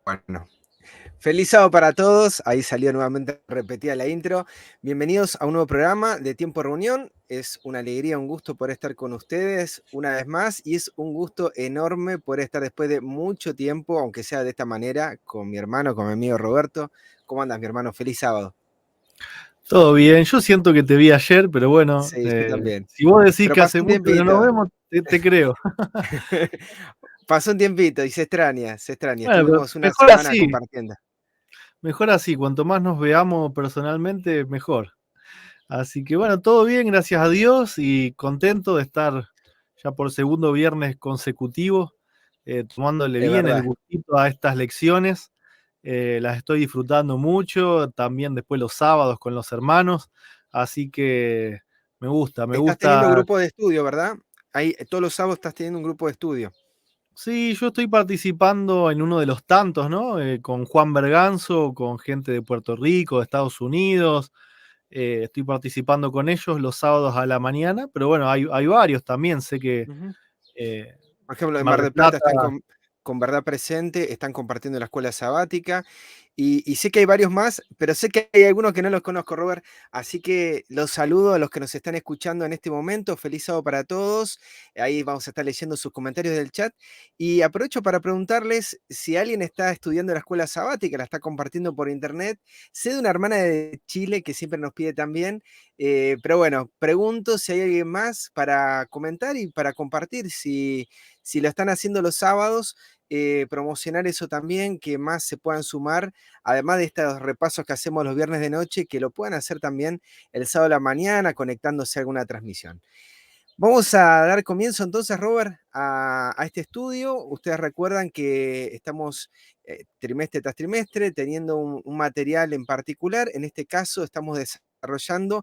Bueno, feliz sábado para todos. Ahí salió nuevamente repetida la intro. Bienvenidos a un nuevo programa de Tiempo de Reunión. Es una alegría, un gusto poder estar con ustedes una vez más y es un gusto enorme poder estar después de mucho tiempo, aunque sea de esta manera, con mi hermano, con mi amigo Roberto. ¿Cómo andas, mi hermano? Feliz sábado. Todo bien, yo siento que te vi ayer, pero bueno, Sí, yo también. si vos decís Pero que pasó hace un mucho que no nos tiempito. vemos, te creo. Pasó un tiempito y se extraña, se extraña. Bueno, pero Estuvimos una semana compartiendo. mejor así, cuanto más nos veamos personalmente, mejor. Así que bueno, todo bien, gracias a Dios y contento de estar ya por segundo viernes consecutivo, tomándole Es bien el verdad. gustito a estas lecciones. Las estoy disfrutando mucho, también después los sábados con los hermanos, así que me Estás teniendo gusta. grupo de estudio, ¿verdad? Ahí, todos los sábados estás teniendo un grupo de estudio. Sí, yo estoy participando en uno de los tantos, ¿no? Con Juan Berganzo, con gente de Puerto Rico, de Estados Unidos. Estoy participando con ellos los sábados a la mañana, pero bueno, hay varios también. Sé que Ujú. eh, Por ejemplo, en Mar Mar del del Plata Plata. están con Verdad Presente, están compartiendo la escuela sabática. Y sé que hay varios más, pero sé que hay algunos que no los conozco, Robert. Así que los saludo a los que nos están escuchando en este momento. Feliz sábado para todos. Ahí vamos a estar leyendo sus comentarios del chat. Y aprovecho para preguntarles si alguien está estudiando la escuela sabática, la está compartiendo por internet. Sé de una hermana de Chile que siempre nos pide también. Pero bueno, pregunto si hay alguien más para comentar y para compartir si lo están haciendo los sábados, promocionar eso también, que más se puedan sumar, además de estos repasos que hacemos los viernes de noche, que lo puedan hacer también el sábado a la mañana, conectándose a alguna transmisión. Vamos a dar comienzo entonces, Robert, a este estudio. Ustedes recuerdan que estamos trimestre tras trimestre teniendo un material en particular. En este caso estamos desarrollando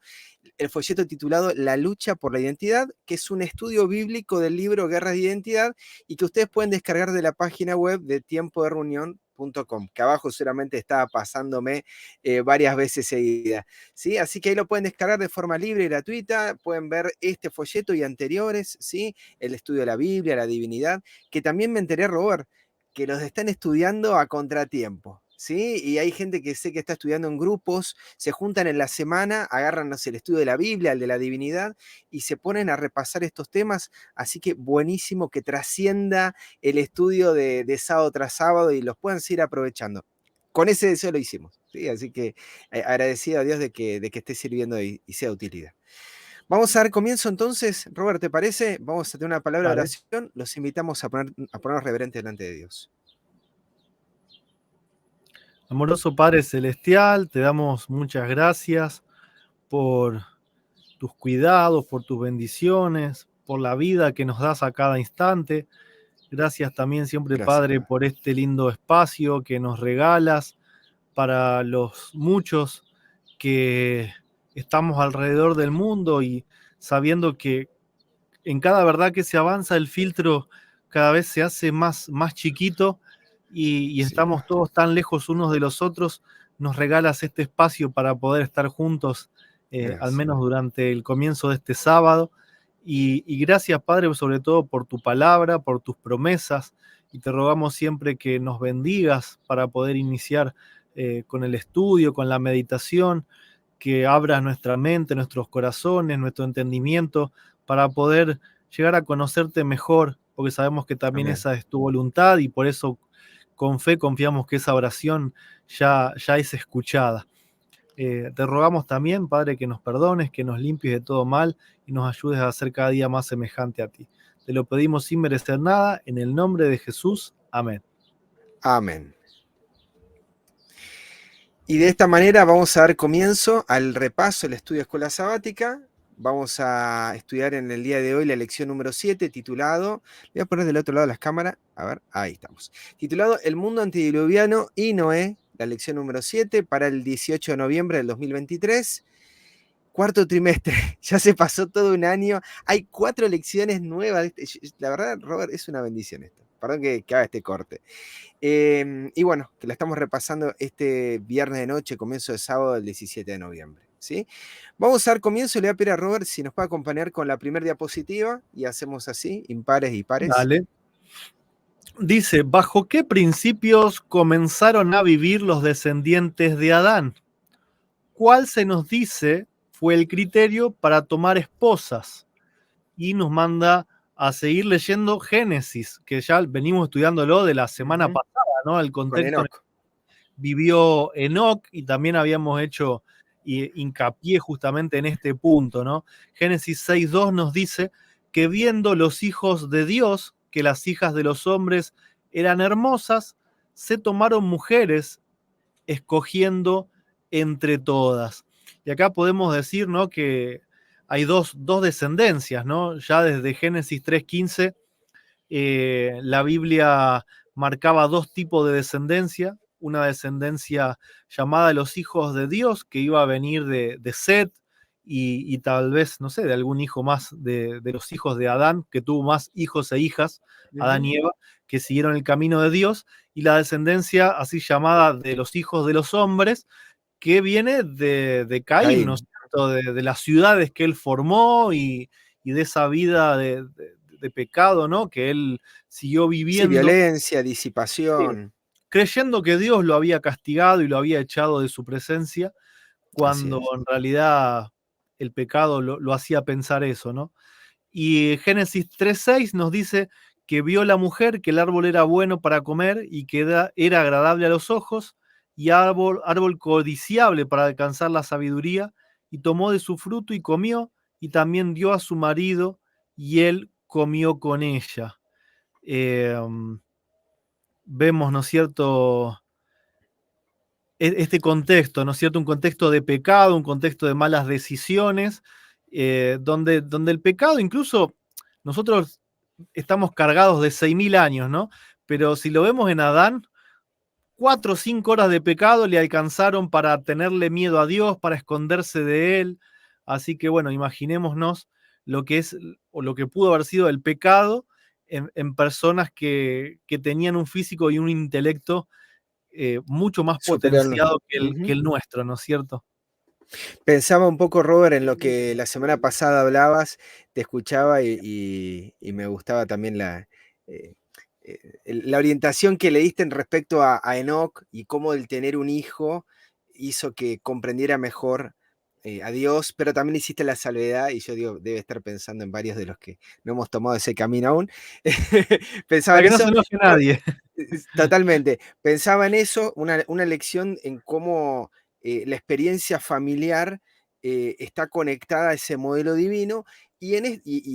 el folleto titulado La lucha por la identidad, que es un estudio bíblico del libro Guerras de Identidad y que ustedes pueden descargar de la página web de tiempodereunión.com, que abajo seguramente estaba pasándome varias veces seguidas. ¿Sí? Así que ahí lo pueden descargar de forma libre y gratuita, pueden ver este folleto y anteriores, ¿sí? El estudio de la Biblia, la divinidad, que también me enteré, Robert, que los están estudiando a contratiempo. ¿Sí? Y hay gente que sé que está estudiando en grupos, se juntan en la semana, agarran no sé, el estudio de la Biblia, el de la divinidad, y se ponen a repasar estos temas, así que buenísimo que trascienda el estudio de sábado tras sábado y los puedan seguir aprovechando. Con ese deseo lo hicimos, ¿sí? Así que agradecido a Dios de que esté sirviendo y sea de utilidad. Vamos a dar comienzo entonces, Robert, ¿te parece? Vamos a tener una palabra de Dale. oración, los invitamos a ponernos reverentes delante de Dios. Amoroso Padre Celestial, te damos muchas gracias por tus cuidados, por tus bendiciones, por la vida que nos das a cada instante. Gracias también siempre, Gracias, Padre, Padre. por este lindo espacio que nos regalas para los muchos que estamos alrededor del mundo y sabiendo que en cada verdad que se avanza el filtro cada vez se hace más chiquito y Sí, estamos Padre. todos tan lejos unos de los otros, nos regalas este espacio para poder estar juntos, al Gracias. menos durante el comienzo de este sábado. Y gracias, Padre, sobre todo por tu palabra, por tus promesas, y te rogamos siempre que nos bendigas para poder iniciar con el estudio, con la meditación, que abras nuestra mente, nuestros corazones, nuestro entendimiento, para poder llegar a conocerte mejor, porque sabemos que también Amén. esa es tu voluntad y por eso con fe confiamos que esa oración ya es escuchada. Te rogamos también, Padre, que nos perdones, que nos limpies de todo mal y nos ayudes a ser cada día más semejante a ti. Te lo pedimos sin merecer nada, en el nombre de Jesús. Amén. Amén. Y de esta manera vamos a dar comienzo al repaso del estudio de escuela sabática. Vamos a estudiar en el día de hoy la lección número 7, titulado, voy a poner del otro lado de las cámaras, a ver, ahí estamos, titulado El mundo antediluviano y Noé, la lección número 7 para el 18 de noviembre del 2023. Cuarto trimestre, ya se pasó todo un año, hay 4 lecciones nuevas, la verdad, Robert, es una bendición esto, perdón que haga este corte. Y bueno, que la estamos repasando este viernes de noche, comienzo de sábado del 17 de noviembre. ¿sí? Vamos a dar comienzo, le voy a pedir a Robert si nos puede acompañar con la primera diapositiva y hacemos así, impares y pares. Dale. Dice, ¿bajo qué principios comenzaron a vivir los descendientes de Adán? ¿Cuál se nos dice fue el criterio para tomar esposas? Y nos manda a seguir leyendo Génesis, que ya venimos estudiándolo de la semana Ujú. pasada, ¿no? El Con contexto en el Enoch. que vivió Enoc y también habíamos hecho hincapié justamente en este punto, ¿no? Génesis 6.2 nos dice que viendo los hijos de Dios que las hijas de los hombres eran hermosas, se tomaron mujeres escogiendo entre todas. Y acá podemos decir, ¿no?, que hay dos descendencias, ¿no? Ya desde Génesis 3.15 la Biblia marcaba dos tipos de descendencia, una descendencia llamada los hijos de Dios, que iba a venir de Set y tal vez, no sé, de algún hijo más de los hijos de Adán, que tuvo más hijos e hijas, Adán Ujú. y Eva, que siguieron el camino de Dios, y la descendencia así llamada de los hijos de los hombres, que viene de Caín, ¿no es Caín. cierto? De las ciudades que él formó y de esa vida de pecado, ¿no? Que él siguió Sí, viviendo, violencia, sí, disipación. creyendo que Dios lo había castigado y lo había echado de su presencia, Así cuando es. en realidad el pecado lo hacía pensar eso, ¿no? Y Génesis 3.6 nos dice que vio la mujer que el árbol era bueno para comer y que era agradable a los ojos y árbol codiciable para alcanzar la sabiduría, y tomó de su fruto y comió, y también dio a su marido y él comió con ella. Eh, Vemos, ¿no es cierto?, este contexto, ¿no es cierto? Un contexto de pecado, un contexto de malas decisiones, donde el pecado incluso nosotros estamos cargados de 6.000 años, ¿no? Pero si lo vemos en Adán, 4 o 5 horas de pecado le alcanzaron para tenerle miedo a Dios, para esconderse de él. Así que bueno, imaginémonos lo que es o lo que pudo haber sido el pecado en personas que tenían un físico y un intelecto mucho más Superior. potenciado que Ujú. el nuestro, ¿no es cierto? Pensaba un poco, Robert, en lo que la semana pasada hablabas, te escuchaba y me gustaba también eh, la orientación que le diste en respecto a Enoch y cómo el tener un hijo hizo que comprendiera mejor a Dios, pero también hiciste la salvedad, y yo digo, debe estar pensando en varios de los que no hemos tomado ese camino aún. Pensaba Para en que no eso. se enoje nadie. Totalmente. Pensaba en eso, una lección en cómo la experiencia familiar está conectada a ese modelo divino y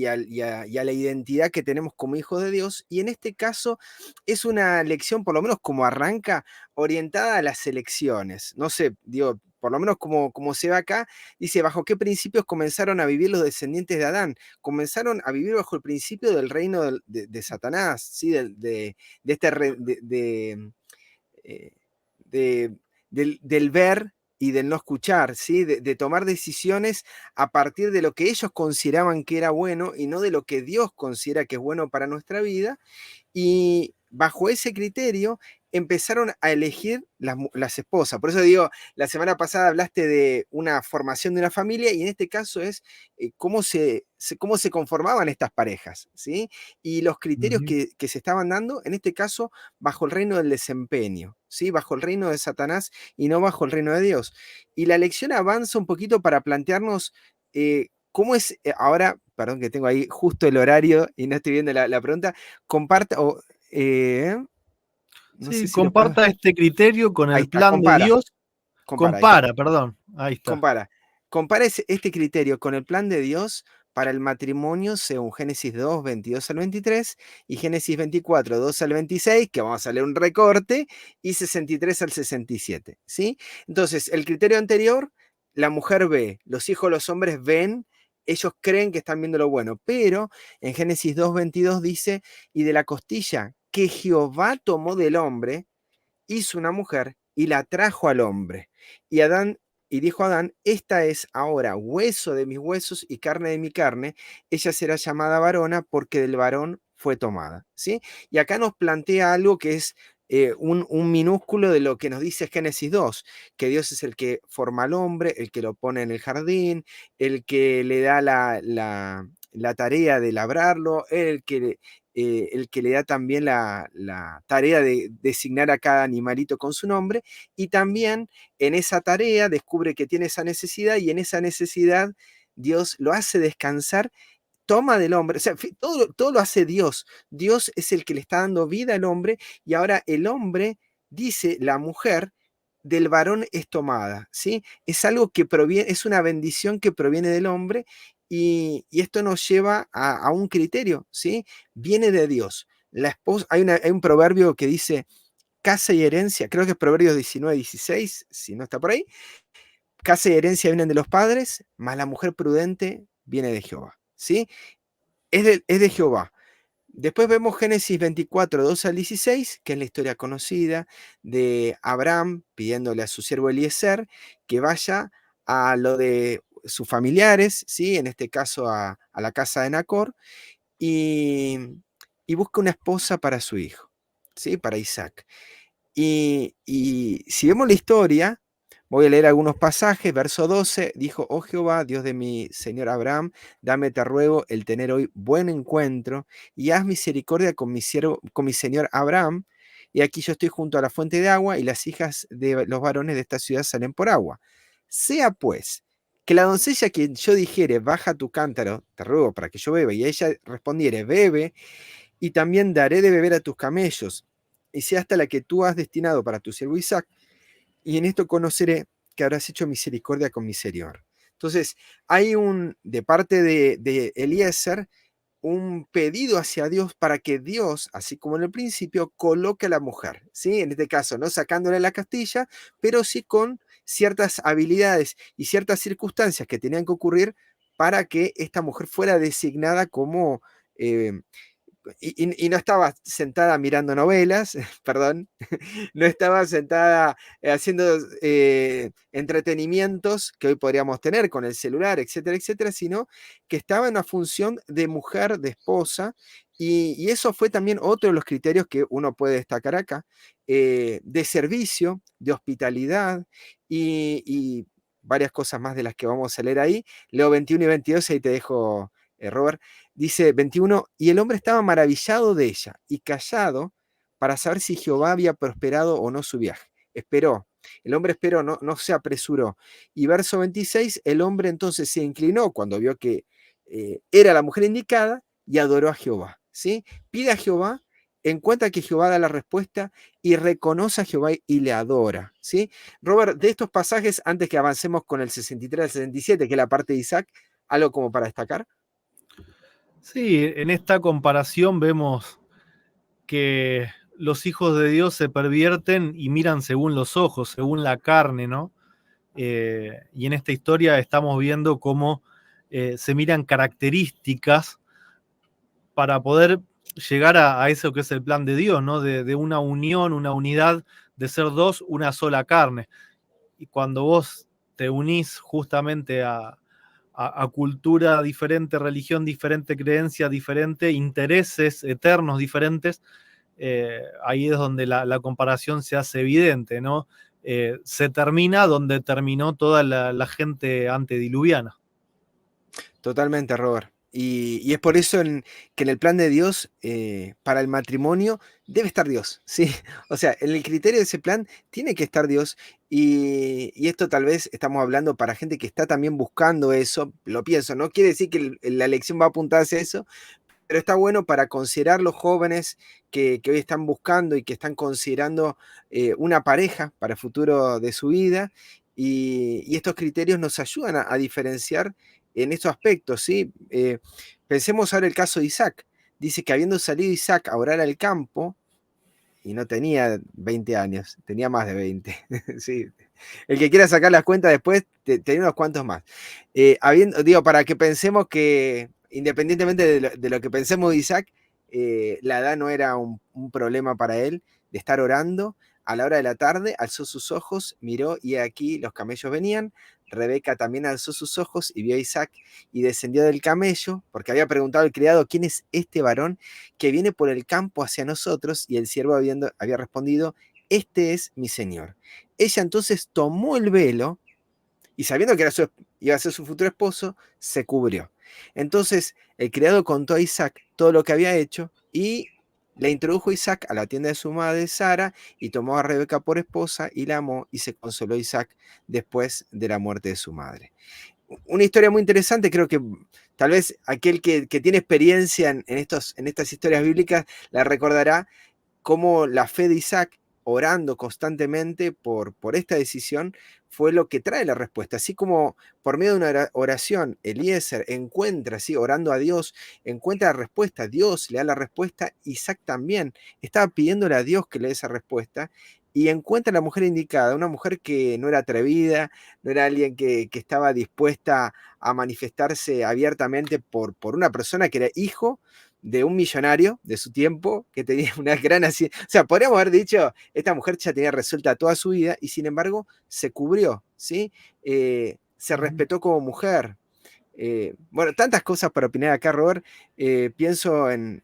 a la identidad que tenemos como hijos de Dios. Y en este caso es una lección, por lo menos como arranca, orientada a las elecciones. No sé, digo, por lo menos como se ve acá, dice, ¿bajo qué principios comenzaron a vivir los descendientes de Adán? Comenzaron a vivir bajo el principio del reino de Satanás, ¿sí? De este eh, de- del ver y del no escuchar, ¿sí? De tomar decisiones a partir de lo que ellos consideraban que era bueno y no de lo que Dios considera que es bueno para nuestra vida, y bajo ese criterio empezaron a elegir las esposas. Por eso digo, la semana pasada hablaste de una formación de una familia y en este caso es cómo se conformaban estas parejas, ¿sí? Y los criterios Ujú. que se estaban dando, en este caso, bajo el reino del desempeño, ¿sí? Bajo el reino de Satanás y no bajo el reino de Dios. Y la lección avanza un poquito para plantearnos cómo es, ahora, perdón que tengo ahí justo el horario y no estoy viendo la pregunta, comparta o, no sé Sí, si lo puedo. comparta este criterio con Ahí el está, plan de Dios. ahí está, Compara, perdón, ahí está. compara. Compara este criterio con el plan de Dios para el matrimonio según Génesis 2, 22 al 23 y Génesis 24, 2 al 26, que vamos a leer un recorte, y 63 al 67, ¿sí? Entonces, el criterio anterior, la mujer ve, los hijos, los hombres ven, ellos creen que están viendo lo bueno, pero en Génesis 2, 22 dice, y de la costilla que Jehová tomó del hombre, hizo una mujer y la trajo al hombre. Y Adán y dijo Adán, esta es ahora hueso de mis huesos y carne de mi carne, ella será llamada varona porque del varón fue tomada, ¿sí? Y acá nos plantea algo que es un minúsculo de lo que nos dice Génesis 2, que Dios es el que forma al hombre, el que lo pone en el jardín, el que le da la tarea de labrarlo, el que le da también la tarea de designar a cada animalito con su nombre, y también en esa tarea descubre que tiene esa necesidad, y en esa necesidad Dios lo hace descansar, toma del hombre, o sea, todo lo hace Dios. Dios es el que le está dando vida al hombre, y ahora el hombre, dice la mujer, del varón es tomada, ¿sí? Es algo que proviene, es una bendición que proviene del hombre, y esto nos lleva a un criterio, ¿sí? Viene de Dios. La esposa, hay un proverbio que dice, casa y herencia, creo que es Proverbios 19:16, si no está por ahí, casa y herencia vienen de los padres, mas la mujer prudente viene de Jehová, ¿sí? Es de Jehová. Después vemos Génesis 24, 12 al 16, que es la historia conocida de Abraham pidiéndole a su siervo Eliezer que vaya a lo de sus familiares, ¿sí? En este caso a la casa de Nacor, y, y busca una esposa para su hijo, ¿sí? Para Isaac. Y si vemos la historia, voy a leer algunos pasajes. Verso 12, dijo, oh Jehová, Dios de mi señor Abraham, dame, te ruego, el tener hoy buen encuentro, y haz misericordia con mi siervo, con mi señor Abraham. Y aquí yo estoy junto a la fuente de agua, y las hijas de los varones de esta ciudad salen por agua. Sea pues que la doncella que yo dijere, baja tu cántaro, te ruego para que yo beba, y ella respondiere, bebe, y también daré de beber a tus camellos, y sea hasta la que tú has destinado para tu siervo Isaac, y en esto conoceré que habrás hecho misericordia con mi Señor. Entonces, hay de parte de Eliezer, un pedido hacia Dios para que Dios, así como en el principio, coloque a la mujer, ¿sí? En este caso, no sacándole la castilla, pero sí con ciertas habilidades y ciertas circunstancias que tenían que ocurrir para que esta mujer fuera designada como eh, y no estaba sentada mirando novelas, perdón, no estaba sentada haciendo entretenimientos que hoy podríamos tener con el celular, etcétera, etcétera, sino que estaba en una función de mujer, de esposa, y eso fue también otro de los criterios que uno puede destacar acá, de servicio, de hospitalidad y varias cosas más de las que vamos a leer ahí. Leo 21 y 22, ahí te dejo, Robert. Dice 21, y el hombre estaba maravillado de ella y callado para saber si Jehová había prosperado o no su viaje. Esperó. El hombre esperó, no se apresuró. Y verso 26, el hombre entonces se inclinó cuando vio que era la mujer indicada y adoró a Jehová. ¿Sí? Pide a Jehová, encuentra que Jehová da la respuesta y reconoce a Jehová y le adora. ¿Sí? Robert, de estos pasajes, antes que avancemos con el 63 al 67, que es la parte de Isaac, algo como para destacar. Sí, en esta comparación vemos que los hijos de Dios se pervierten y miran según los ojos, según la carne, ¿no? Y en esta historia estamos viendo cómo se miran características para poder llegar a eso que es el plan de Dios, ¿no? De una unión, una unidad, de ser dos, una sola carne. Y cuando vos te unís justamente a cultura diferente, religión diferente, creencia diferente, intereses eternos diferentes, ahí es donde la comparación se hace evidente, ¿no? Se termina donde terminó toda la gente antediluviana. Totalmente, Robert. Y es por eso que en el plan de Dios, para el matrimonio, debe estar Dios, ¿sí? O sea, en el criterio de ese plan tiene que estar Dios. Y esto tal vez estamos hablando para gente que está también buscando eso, lo pienso, no quiere decir que la elección va a apuntar hacia eso, pero está bueno para considerar los jóvenes que hoy están buscando y que están considerando una pareja para el futuro de su vida. Y estos criterios nos ayudan a diferenciar en estos aspectos, ¿sí? Pensemos ahora el caso de Isaac. Dice que habiendo salido Isaac a orar al campo, y no tenía 20 años, tenía más de 20. Sí. El que quiera sacar las cuentas después, tenía unos cuantos más. Digo, para que pensemos que, independientemente de lo que pensemos de Isaac, la edad no era un problema para él de estar orando. A la hora de la tarde, alzó sus ojos, miró y aquí los camellos venían, Rebeca también alzó sus ojos y vio a Isaac y descendió del camello, porque había preguntado al criado, ¿quién es este varón que viene por el campo hacia nosotros? Y el siervo había respondido, este es mi señor. Ella entonces tomó el velo y sabiendo que iba a ser su futuro esposo, se cubrió. Entonces el criado contó a Isaac todo lo que había hecho y le introdujo a Isaac a la tienda de su madre Sara y tomó a Rebeca por esposa y la amó y se consoló Isaac después de la muerte de su madre. Una historia muy interesante, creo que tal vez aquel que tiene experiencia en estas historias bíblicas la recordará cómo la fe de Isaac, orando constantemente por esta decisión, fue lo que trae la respuesta. Así como por medio de una oración, Eliezer encuentra, ¿sí? Orando a Dios, encuentra la respuesta, Dios le da la respuesta, Isaac también estaba pidiéndole a Dios que le dé esa respuesta, y encuentra a la mujer indicada, una mujer que no era atrevida, no era alguien que estaba dispuesta a manifestarse abiertamente por una persona que era hijo de un millonario de su tiempo que tenía una gran hacienda. O sea, podríamos haber dicho, esta mujer ya tenía resuelta toda su vida y sin embargo se cubrió, ¿sí? Se respetó como mujer. Bueno, tantas cosas para opinar acá, Robert. Pienso en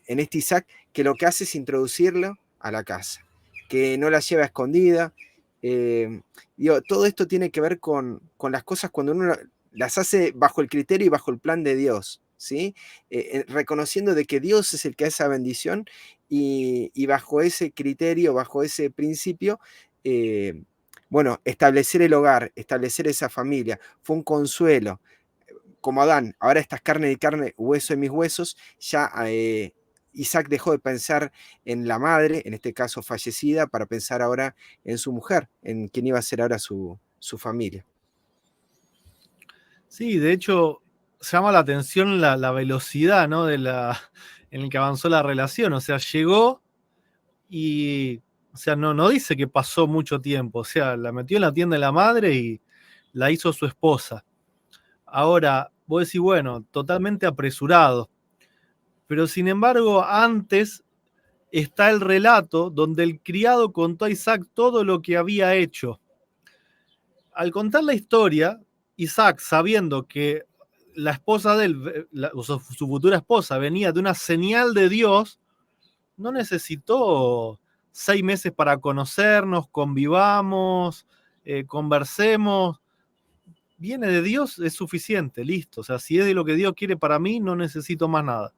este Isaac que lo que hace es introducirlo a la casa, que no la lleva escondida. Digo, todo esto tiene que ver con las cosas cuando uno las hace bajo el criterio y bajo el plan de Dios, ¿sí? Reconociendo de que Dios es el que da esa bendición y bajo ese criterio, bajo ese principio, bueno, establecer el hogar, establecer esa familia, fue un consuelo. Como Adán, ahora estás carne de carne, hueso de mis huesos, ya Isaac dejó de pensar en la madre, en este caso fallecida, para pensar ahora en su mujer, en quién iba a ser ahora su familia. Sí, de hecho, llama la atención la velocidad, ¿no? En el que avanzó la relación. O sea, llegó y, o sea, no dice que pasó mucho tiempo. O sea, la metió en la tienda de la madre y la hizo su esposa. Ahora, vos decís, bueno, totalmente apresurado. Pero sin embargo, antes está el relato donde el criado contó a Isaac todo lo que había hecho. Al contar la historia, Isaac, sabiendo que la esposa de él, su futura esposa, venía de una señal de Dios, no necesitó 6 meses para conocernos, convivamos, conversemos. Viene de Dios, es suficiente, listo. O sea, si es de lo que Dios quiere para mí, no necesito más nada.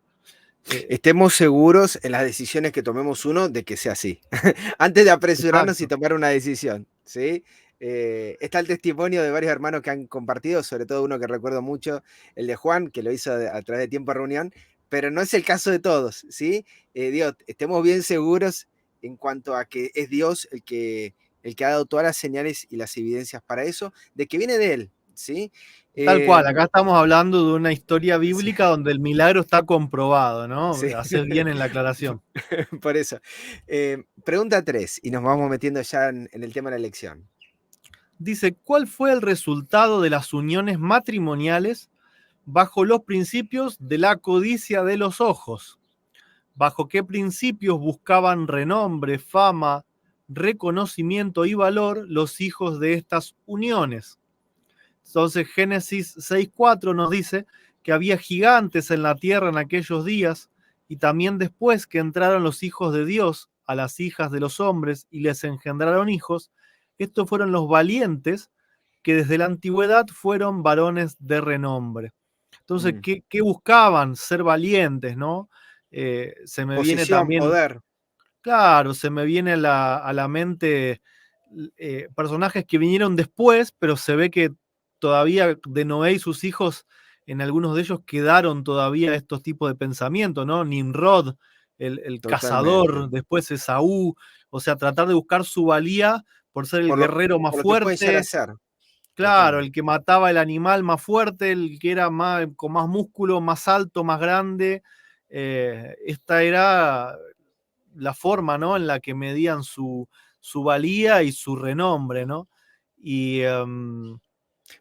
Estemos seguros en las decisiones que tomemos uno de que sea así, antes de apresurarnos y Exacto. tomar una decisión, ¿sí? Está el testimonio de varios hermanos que han compartido, sobre todo uno que recuerdo mucho, el de Juan, que lo hizo a través de Tiempo de Reunión, pero no es el caso de todos, ¿sí? Dios, estemos bien seguros en cuanto a que es Dios el que ha dado todas las señales y las evidencias para eso, de que viene de Él, ¿sí? Tal cual, Eh, acá estamos hablando de una historia sí, bíblica donde el milagro está comprobado, ¿no? sí. Haces bien en la aclaración. Por eso. Pregunta 3 y nos vamos metiendo ya en el tema de la elección. Dice, ¿cuál fue el resultado de las uniones matrimoniales bajo los principios de la codicia de los ojos? ¿Bajo qué principios buscaban renombre, fama, reconocimiento y valor los hijos de estas uniones? Entonces Génesis 6:4 nos dice que había gigantes en la tierra en aquellos días y también después que entraron los hijos de Dios a las hijas de los hombres y les engendraron hijos, estos fueron los valientes que desde la antigüedad fueron varones de renombre. Entonces, Mm. ¿qué buscaban? Ser valientes, ¿no? Se me viene Posición, también, poder. claro, se me viene a la mente personajes que vinieron después, pero se ve que todavía de Noé y sus hijos, en algunos de ellos quedaron todavía estos tipos de pensamientos, ¿no? Nimrod, el Totalmente. cazador, después Esaú, o sea, tratar de buscar su valía por ser el Por lo, guerrero más por lo que pueden llegar a fuerte, ser. claro, el Totalmente. que mataba el animal más fuerte, el que era más, con más músculo, más alto, más grande. Esta era la forma, ¿no? En la que medían su valía y su renombre, ¿no? Y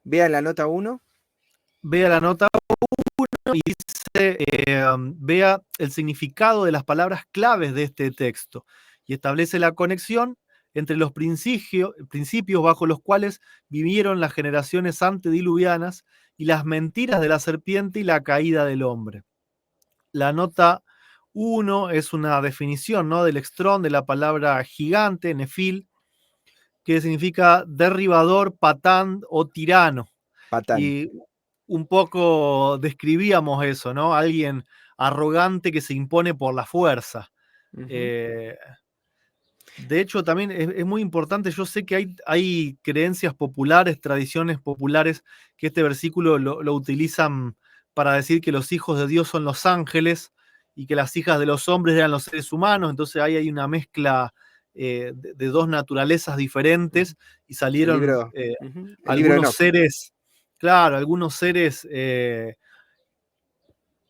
Vea la nota 1. vea la nota y dice, vea el significado de las palabras claves de este texto y establece la conexión entre los principios bajo los cuales vivieron las generaciones antediluvianas y las mentiras de la serpiente y la caída del hombre. La nota 1 es una definición, ¿no?, del extrón de la palabra gigante, nefil, que significa derribador, patán o tirano. Patán. Y un poco describíamos eso, ¿no? Alguien arrogante que se impone por la fuerza. Ujú. Eh, de hecho, también es muy importante, yo sé que hay creencias populares, tradiciones populares, que este versículo lo utilizan para decir que los hijos de Dios son los ángeles y que las hijas de los hombres eran los seres humanos, entonces ahí hay una mezcla de dos naturalezas Ujú. diferentes y El salieron libro, ujú, el libro de algunos Enoc. seres, claro, algunos seres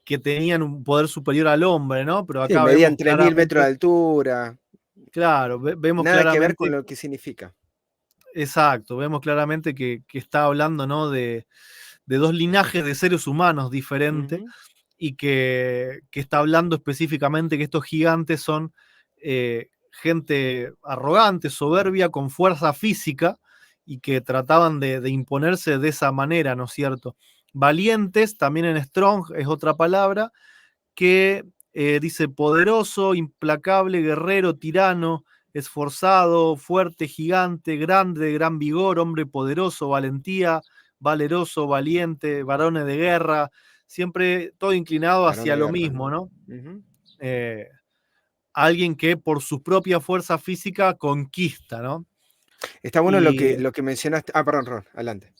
que tenían un poder superior al hombre, ¿no? Pero Sí, acá medían vemos 3000 metros de claramente, altura. claro, vemos Nada que ver con claramente. lo que significa. Exacto, vemos claramente que está hablando, ¿no?, de dos linajes de seres humanos diferentes Ujú. y que está hablando específicamente que estos gigantes son gente arrogante, soberbia, con fuerza física y que trataban de imponerse de esa manera, ¿no es cierto? Valientes, también en Strong es otra palabra, que dice poderoso, implacable, guerrero, tirano, esforzado, fuerte, gigante, grande, de gran vigor, hombre poderoso, valentía, valeroso, valiente, varones de guerra, siempre todo inclinado Varón hacia de lo guerra. mismo, ¿no? Ujú. Eh, Alguien que por su propia fuerza física conquista, ¿no? Está bueno Y lo que mencionaste. Ah, perdón, Ron, adelante.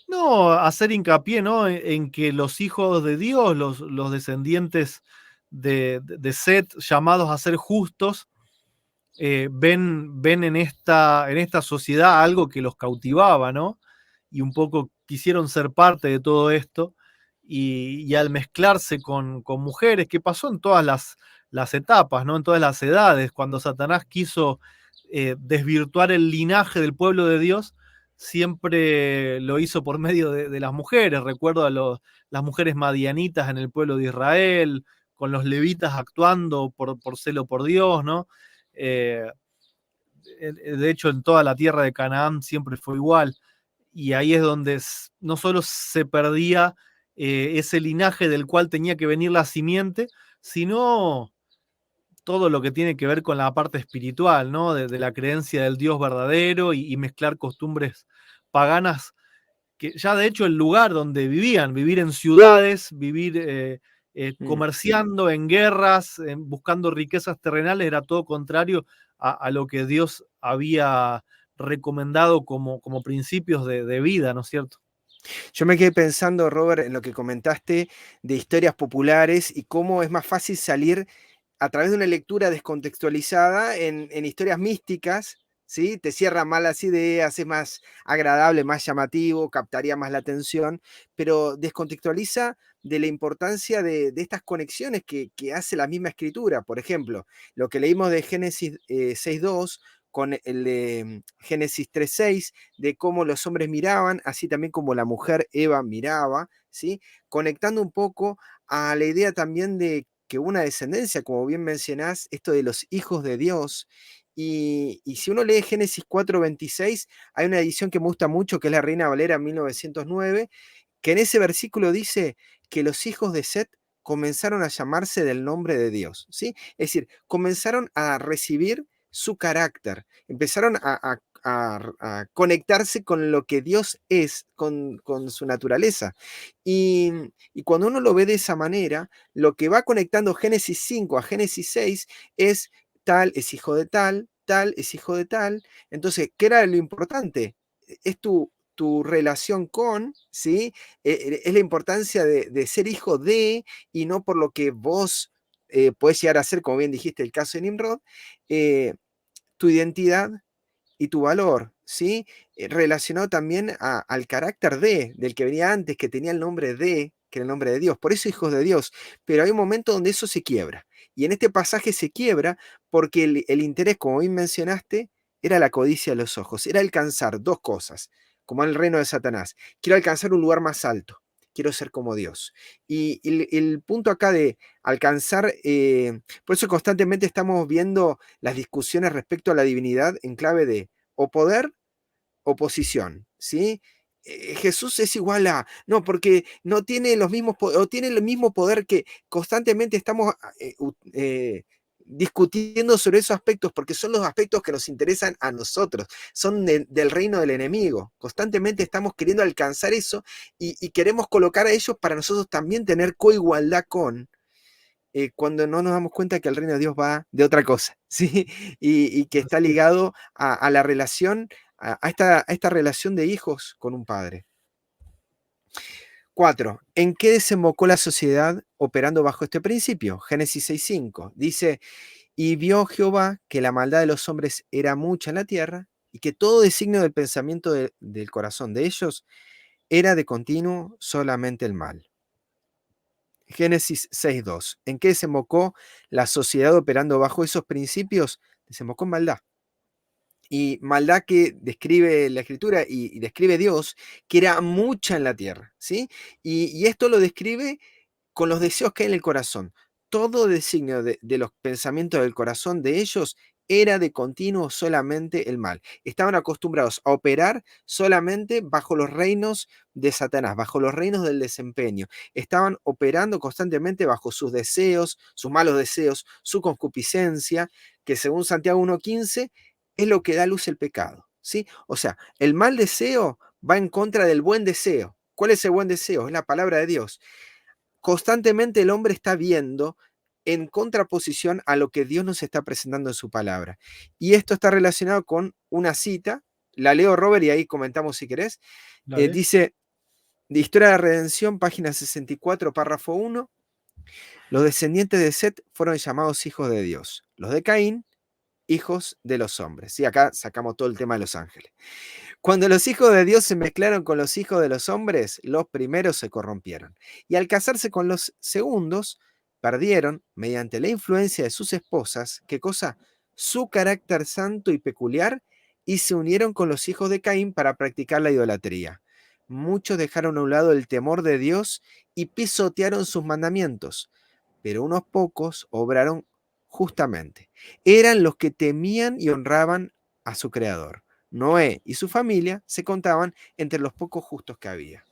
no, hacer hincapié, ¿no?, en que los hijos de Dios, los descendientes de Set, llamados a ser justos, ven en esta sociedad algo que los cautivaba, ¿no? Y un poco quisieron ser parte de todo esto, y al mezclarse con mujeres, que pasó en todas las etapas, ¿no? En todas las edades, cuando Satanás quiso desvirtuar el linaje del pueblo de Dios, siempre lo hizo por medio de las mujeres. Recuerdo a las mujeres madianitas en el pueblo de Israel, con los levitas actuando por celo por Dios, ¿no? Eh, de hecho, en toda la tierra de Canaán siempre fue igual. Y ahí es donde no solo se perdía ese linaje del cual tenía que venir la simiente, sino todo lo que tiene que ver con la parte espiritual, ¿no? De la creencia del Dios verdadero y mezclar costumbres paganas, que ya de hecho el lugar donde vivían, vivir en ciudades, vivir Mm. comerciando en guerras, buscando riquezas terrenales, era todo contrario a lo que Dios había recomendado como principios de vida, ¿no es cierto? Yo me quedé pensando, Robert, en lo que comentaste de historias populares y cómo es más fácil salir a través de una lectura descontextualizada en historias místicas, ¿sí? Te cierra más las ideas, es más agradable, más llamativo, captaría más la atención, pero descontextualiza de la importancia de estas conexiones que hace la misma escritura. Por ejemplo, lo que leímos de Génesis 6.2 con el de Génesis 3.6, de cómo los hombres miraban, así también como la mujer Eva miraba, ¿sí? Conectando un poco a la idea también de que una descendencia, como bien mencionás, esto de los hijos de Dios. Y si uno lee Génesis 4:26, hay una edición que me gusta mucho, que es la Reina Valera 1909, que en ese versículo dice que los hijos de Set comenzaron a llamarse del nombre de Dios, ¿sí? Es decir, comenzaron a recibir su carácter, empezaron a conectarse con lo que Dios es, con su naturaleza. Y, y cuando uno lo ve de esa manera, lo que va conectando Génesis 5 a Génesis 6 es tal es hijo de tal es hijo de tal. Entonces, ¿qué era lo importante? Es tu relación con, ¿sí? Es la importancia de ser hijo de, y no por lo que vos podés llegar a ser, como bien dijiste, el caso de Nimrod, eh, tu identidad y tu valor, ¿sí? Relacionado también al carácter del que venía antes, que tenía el nombre de, que era el nombre de Dios, por eso hijos de Dios, pero hay un momento donde eso se quiebra, y en este pasaje se quiebra porque el interés, como bien mencionaste, era la codicia de los ojos, era alcanzar dos cosas, como en el reino de Satanás, quiero alcanzar un lugar más alto, quiero ser como Dios. Y el punto acá de alcanzar, por eso constantemente estamos viendo las discusiones respecto a la divinidad en clave de o poder o posición, ¿sí? Jesús es igual a, no, porque no tiene los mismos, o tiene el mismo poder que constantemente estamos discutiendo sobre esos aspectos, porque son los aspectos que nos interesan a nosotros, son del reino del enemigo. Constantemente estamos queriendo alcanzar eso y queremos colocar a ellos para nosotros también tener coigualdad con, cuando no nos damos cuenta que el reino de Dios va de otra cosa, ¿sí? Y que está Así es. ligado a la relación, a esta relación de hijos con un padre. 4. ¿En qué desembocó la sociedad operando bajo este principio? Génesis 6:5 dice, y vio Jehová que la maldad de los hombres era mucha en la tierra y que todo designio del pensamiento del corazón de ellos era de continuo solamente el mal. Génesis 6:2. ¿En qué desembocó la sociedad operando bajo esos principios? Desembocó en maldad. Y maldad que describe la Escritura y describe Dios, que era mucha en la tierra, ¿sí? Y esto lo describe con los deseos que hay en el corazón. Todo designio de los pensamientos del corazón de ellos era de continuo solamente el mal. Estaban acostumbrados a operar solamente bajo los reinos de Satanás, bajo los reinos del desempeño. Estaban operando constantemente bajo sus deseos, sus malos deseos, su concupiscencia, que según Santiago 1:15 es lo que da luz el pecado, ¿sí? O sea, el mal deseo va en contra del buen deseo. ¿Cuál es el buen deseo? Es la palabra de Dios. Constantemente el hombre está viendo en contraposición a lo que Dios nos está presentando en su palabra. Y esto está relacionado con una cita, la leo Robert y ahí comentamos si querés. Dale. Dice, de Historia de la Redención, página 64, párrafo 1, los descendientes de Set fueron llamados hijos de Dios, los de Caín, hijos de los hombres. Y acá sacamos todo el tema de los ángeles. Cuando los hijos de Dios se mezclaron con los hijos de los hombres, los primeros se corrompieron. Y al casarse con los segundos, perdieron, mediante la influencia de sus esposas, ¿qué cosa? Su carácter santo y peculiar, y se unieron con los hijos de Caín para practicar la idolatría. Muchos dejaron a un lado el temor de Dios y pisotearon sus mandamientos, pero unos pocos obraron justamente. Eran los que temían y honraban a su Creador. Noé y su familia se contaban entre los pocos justos que había.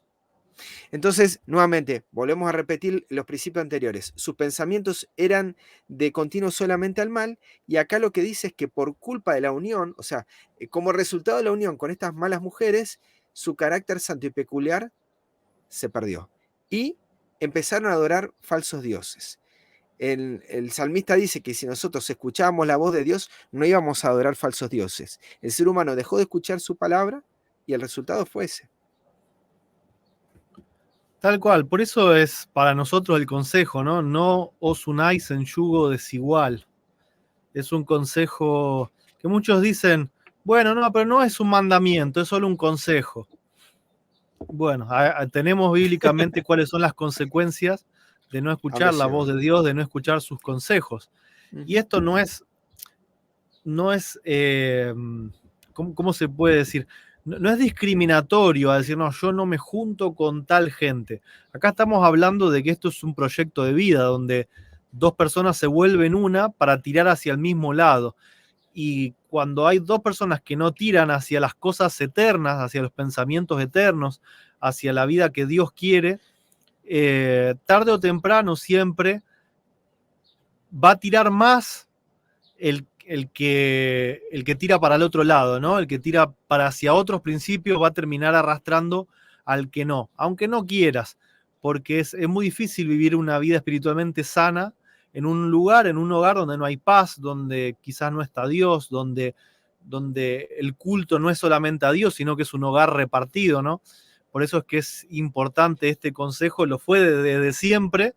Entonces, nuevamente, volvemos a repetir los principios anteriores. Sus pensamientos eran de continuo solamente al mal, y acá lo que dice es que por culpa de la unión, o sea, como resultado de la unión con estas malas mujeres, su carácter santo y peculiar se perdió. Y empezaron a adorar falsos dioses. El salmista dice que si nosotros escuchábamos la voz de Dios, no íbamos a adorar falsos dioses. El ser humano dejó de escuchar su palabra y el resultado fue ese. Tal cual, por eso es para nosotros el consejo, ¿no? No os unáis en yugo desigual. Es un consejo que muchos dicen, bueno, no, pero no es un mandamiento, es solo un consejo. Bueno, tenemos bíblicamente cuáles son las consecuencias de no ¿A dónde escuchar la voz lleva? de Dios, de no escuchar sus consejos. Y Ujú. esto no es, ¿cómo se puede decir? No es discriminatorio a decir, no, yo no me junto con tal gente. Acá estamos hablando de que esto es un proyecto de vida donde dos personas se vuelven una para tirar hacia el mismo lado. Y cuando hay dos personas que no tiran hacia las cosas eternas, hacia los pensamientos eternos, hacia la vida que Dios quiere, tarde o temprano siempre va a tirar más el que tira para el otro lado, ¿no? El que tira para hacia otros principios va a terminar arrastrando al que no, aunque no quieras, porque es muy difícil vivir una vida espiritualmente sana en un lugar, en un hogar donde no hay paz, donde quizás no está Dios, donde el culto no es solamente a Dios, sino que es un hogar repartido, ¿no? Por eso es que es importante este consejo, lo fue desde siempre,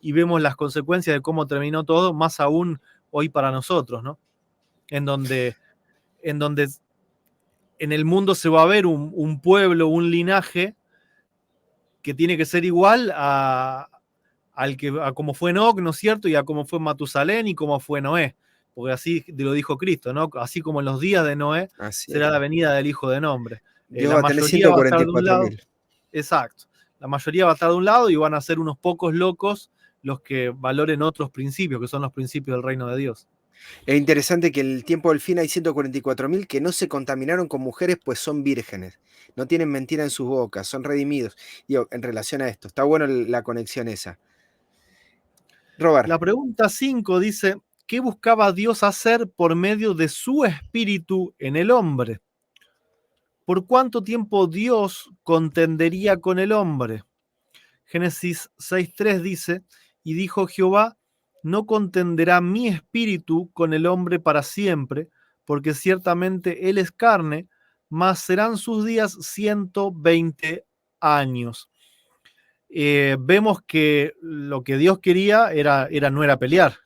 y vemos las consecuencias de cómo terminó todo, más aún hoy para nosotros, ¿no? En donde, en donde en el mundo se va a ver un pueblo, un linaje que tiene que ser igual a como fue Enoch, ¿no es cierto? Y a como fue Matusalén y como fue Noé. Porque así lo dijo Cristo, ¿no? Así como en los días de Noé Así será es. la venida del Hijo del Hombre. Dios La va a tener mayoría va a estar de un 144 lado. mil. Exacto. La mayoría va a estar de un lado y van a ser unos pocos locos los que valoren otros principios, que son los principios del reino de Dios. Es interesante que en el tiempo del fin hay 144.000 que no se contaminaron con mujeres, pues son vírgenes. No tienen mentira en sus bocas, son redimidos. Digo, en relación a esto, está bueno la conexión esa. Robert, La pregunta 5 dice, ¿qué buscaba Dios hacer por medio de su espíritu en el hombre? ¿Por cuánto tiempo Dios contendería con el hombre? Génesis 6.3 dice, y dijo Jehová, no contenderá mi espíritu con el hombre para siempre, porque ciertamente él es carne, mas serán sus días 120 años. Vemos que lo que Dios quería no era pelear,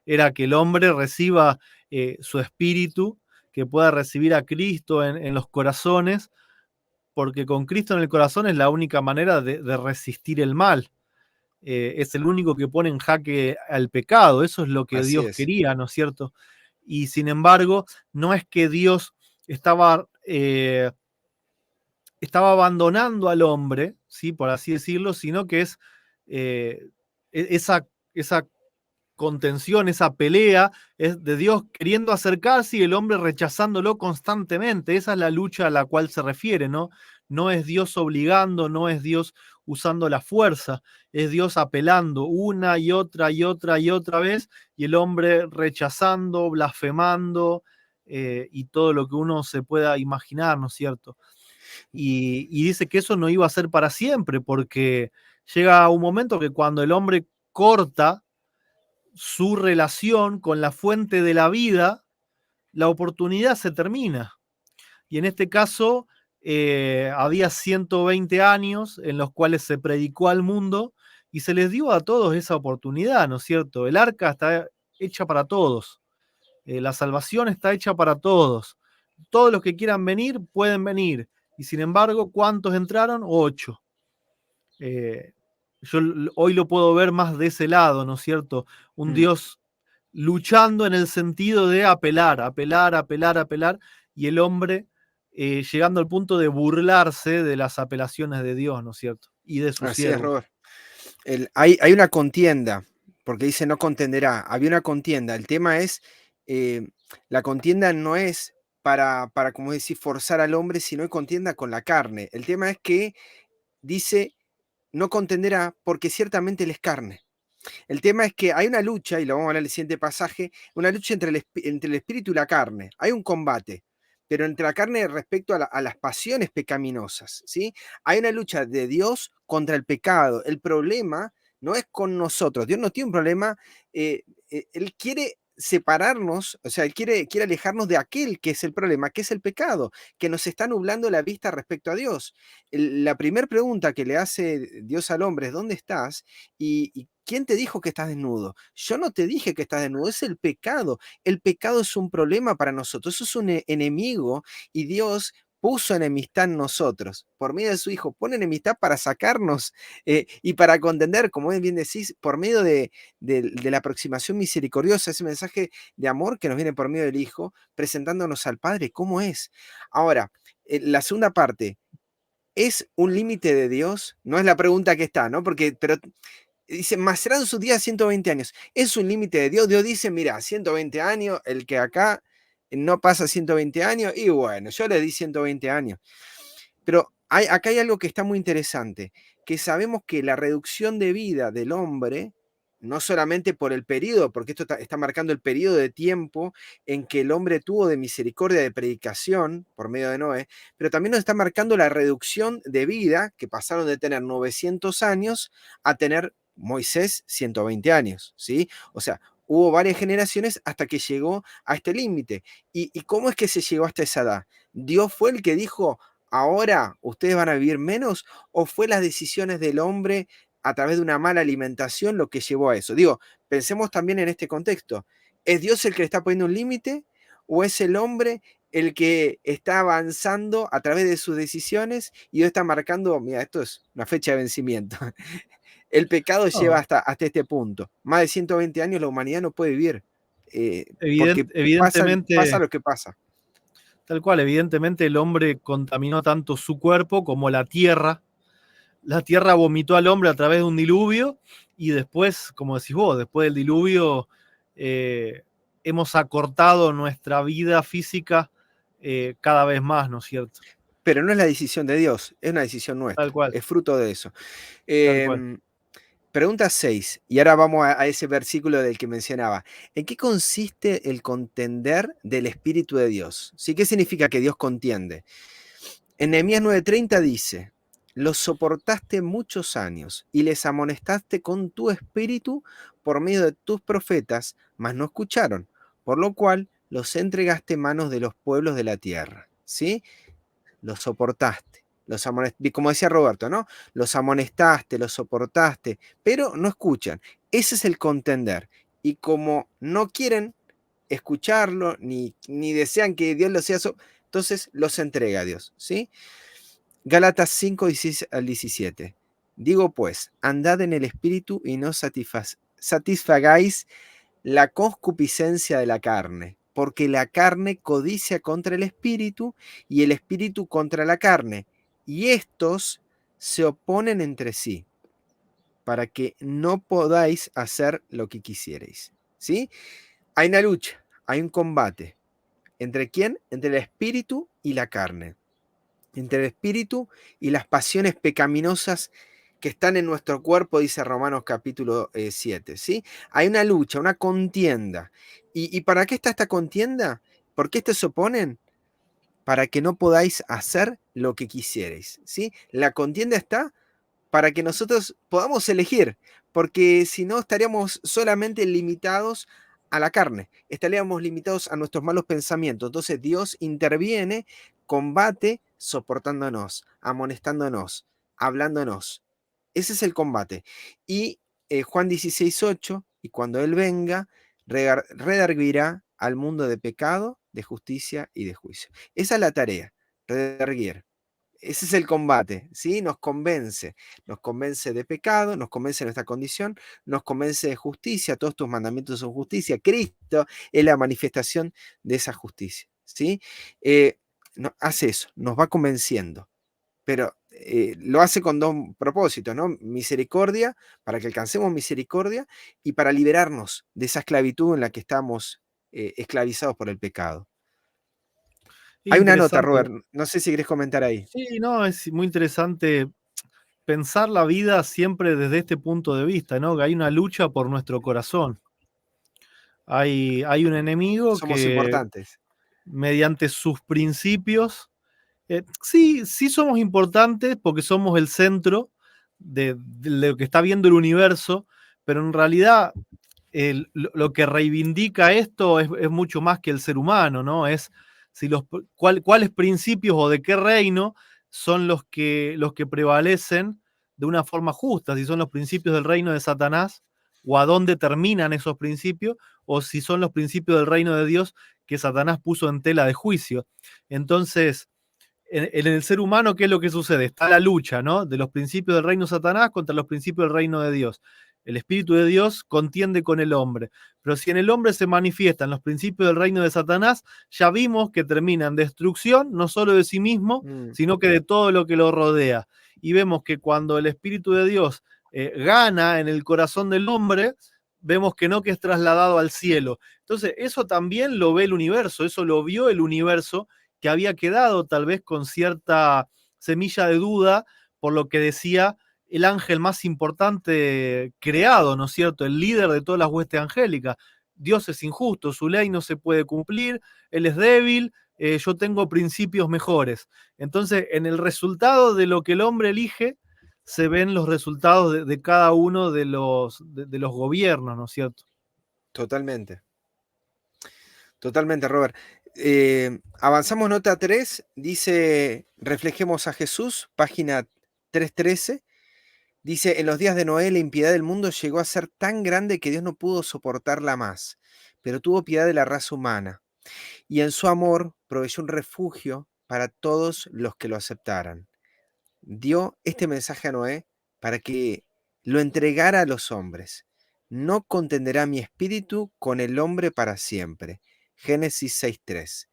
era que el hombre reciba su espíritu, que pueda recibir a Cristo en los corazones, porque con Cristo en el corazón es la única manera de resistir el mal. Es el único que pone en jaque al pecado, eso es lo que así Dios es. quería, ¿no es cierto? Y sin embargo, no es que Dios estaba, estaba abandonando al hombre, ¿sí? Por así decirlo, sino que es eh, esa contención, esa pelea, es de Dios queriendo acercarse y el hombre rechazándolo constantemente. Esa es la lucha a la cual se refiere, ¿no? No es Dios obligando, no es Dios usando la fuerza, es Dios apelando una y otra y otra y otra vez, y el hombre rechazando, blasfemando, y todo lo que uno se pueda imaginar, ¿no es cierto? Y dice que eso no iba a ser para siempre, porque llega un momento que cuando el hombre corta su relación con la fuente de la vida, la oportunidad se termina. Y en este caso, había 120 años en los cuales se predicó al mundo y se les dio a todos esa oportunidad, ¿no es cierto? El arca está hecha para todos, la salvación está hecha para todos. Todos los que quieran venir pueden venir. Y sin embargo, ¿cuántos entraron? 8. Eh, yo hoy lo puedo ver más de ese lado, ¿no es cierto? Un Mm, Dios luchando en el sentido de apelar, apelar, apelar, apelar, y el hombre llegando al punto de burlarse de las apelaciones de Dios, ¿no es cierto? Y de sus así es, siervos. Robert. Hay una contienda, porque dice no contenderá. Había una contienda. El tema es, eh, la contienda no es para, como decir, forzar al hombre, sino es contienda con la carne. El tema es que dice no contenderá porque ciertamente él es carne. El tema es que hay una lucha, y lo vamos a ver en el siguiente pasaje, una lucha entre el espíritu y la carne. Hay un combate, pero entre la carne respecto a las pasiones pecaminosas, ¿sí? Hay una lucha de Dios contra el pecado. El problema no es con nosotros. Dios no tiene un problema. Él quiere separarnos, o sea, él quiere alejarnos de aquel que es el problema, que es el pecado, que nos está nublando la vista respecto a Dios. La primera pregunta que le hace Dios al hombre es, ¿dónde estás? ¿Y quién te dijo que estás desnudo? Yo no te dije que estás desnudo, es el pecado. El pecado es un problema para nosotros, eso es un enemigo y Dios puso enemistad en nosotros. Por medio de su Hijo, pone enemistad para sacarnos y para contender, como bien decís, por medio de la aproximación misericordiosa, ese mensaje de amor que nos viene por medio del Hijo, presentándonos al Padre, ¿cómo es? Ahora, la segunda parte, ¿es un límite de Dios? No es la pregunta que está, ¿no? Pero dice, más serán sus días 120 años. ¿Es un límite de Dios? Dios dice, mira, 120 años, el que acá no pasa 120 años, y bueno, yo le di 120 años. Pero acá hay algo que está muy interesante, que sabemos que la reducción de vida del hombre, no solamente por el periodo, porque esto está marcando el periodo de tiempo en que el hombre tuvo de misericordia de predicación por medio de Noé, pero también nos está marcando la reducción de vida, que pasaron de tener 900 años a tener Moisés 120 años, ¿sí? O sea, hubo varias generaciones hasta que llegó a este límite. ¿Y cómo es que se llegó hasta esa edad? Dios fue el que dijo, ahora ustedes van a vivir menos, o fue las decisiones del hombre a través de una mala alimentación lo que llevó a eso. Digo, pensemos también en este contexto. ¿Es Dios el que le está poniendo un límite o es el hombre el que está avanzando a través de sus decisiones y Dios está marcando, mira, esto es una fecha de vencimiento? El pecado lleva No, hasta este punto. Más de 120 años la humanidad no puede vivir porque pasa evidentemente, lo que pasa. tal cual, evidentemente el hombre contaminó tanto su cuerpo como la tierra. la tierra vomitó al hombre a través de un diluvio y después, como decís vos, después del diluvio hemos acortado nuestra vida física cada vez más, ¿no es cierto? Pero no es la decisión de Dios, es una decisión Tal nuestra, cual, es fruto de eso. tal cual. Em, Pregunta 6 y ahora vamos a ese versículo del que mencionaba. ¿En qué consiste el contender del Espíritu de Dios? ¿Sí? ¿Qué significa que Dios contiende? En Nehemías 9:30 dice, los soportaste muchos años y les amonestaste con tu espíritu por medio de tus profetas, mas no escucharon, por lo cual los entregaste en manos de los pueblos de la tierra. ¿Sí? Los soportaste, como decía Roberto, ¿no? Los amonestaste, los soportaste, pero no escuchan. Ese es el contender. Y como no quieren escucharlo, ni desean que Dios los sea, entonces los entrega a Dios, ¿sí? Gálatas 5, 16 al 17. Digo pues, andad en el espíritu y no satisfagáis la concupiscencia de la carne, porque la carne codicia contra el espíritu y el espíritu contra la carne, y estos se oponen entre sí, para que no podáis hacer lo que quisierais. ¿Sí? Hay una lucha, hay un combate. ¿Entre quién? Entre el espíritu y la carne. Entre el espíritu y las pasiones pecaminosas que están en nuestro cuerpo, dice Romanos capítulo 7, ¿sí? Hay una lucha, una contienda. ¿Y para qué está esta contienda? ¿Por qué se oponen? Para que no podáis hacer lo que quisierais, ¿sí? La contienda está para que nosotros podamos elegir, porque si no estaríamos solamente limitados a la carne, estaríamos limitados a nuestros malos pensamientos. Entonces Dios interviene, combate, soportándonos, amonestándonos, hablándonos. Ese es el combate. Y Juan 16:8, y cuando Él venga, redarguirá al mundo de pecado, de justicia y de juicio. Esa es la tarea, redarguir. Ese es el combate, ¿sí? Nos convence de pecado, nos convence de nuestra condición, nos convence de justicia, todos tus mandamientos son justicia, Cristo es la manifestación de esa justicia, ¿sí? Hace eso, nos va convenciendo, pero lo hace con dos propósitos, ¿no? Misericordia, para que alcancemos misericordia y para liberarnos de esa esclavitud en la que estamos esclavizados por el pecado. Hay una nota, Interesante. Robert, no sé si querés comentar ahí. Sí, no, es muy interesante pensar la vida siempre desde este punto de vista, ¿no? Que hay una lucha por nuestro corazón. Hay un enemigo Somos que importantes. mediante sus principios, sí, sí somos importantes porque somos el centro de lo que está viendo el universo, pero en realidad lo que reivindica esto es mucho más que el ser humano, ¿no? Es si cuáles principios o de qué reino son los que prevalecen de una forma justa, si son los principios del reino de Satanás o a dónde terminan esos principios, o si son los principios del reino de Dios que Satanás puso en tela de juicio. Entonces, en el ser humano, ¿qué es lo que sucede? Está la lucha, ¿no? De los principios del reino de Satanás contra los principios del reino de Dios. El Espíritu de Dios contiende con el hombre. Pero si en el hombre se manifiestan los principios del reino de Satanás, ya vimos que termina en destrucción, no solo de sí mismo, Mm, sino que de todo lo que lo rodea. Y vemos que cuando el Espíritu de Dios gana en el corazón del hombre, vemos que no que es trasladado al cielo. Entonces, eso también lo ve el universo, eso lo vio el universo, que había quedado tal vez con cierta semilla de duda por lo que decía el ángel más importante creado, ¿no es cierto? El líder de todas las huestes angélicas. Dios es injusto, su ley no se puede cumplir, él es débil, yo tengo principios mejores. Entonces, en el resultado de lo que el hombre elige, se ven los resultados de cada uno de los gobiernos, ¿no es cierto? totalmente, totalmente, Robert. Avanzamos nota 3, dice, reflejemos a Jesús, página 313. Dice, en los días de Noé la impiedad del mundo llegó a ser tan grande que Dios no pudo soportarla más, pero tuvo piedad de la raza humana, y en su amor proveyó un refugio para todos los que lo aceptaran. Dio este mensaje a Noé para que lo entregara a los hombres. No contenderá mi espíritu con el hombre para siempre. Génesis 6.3.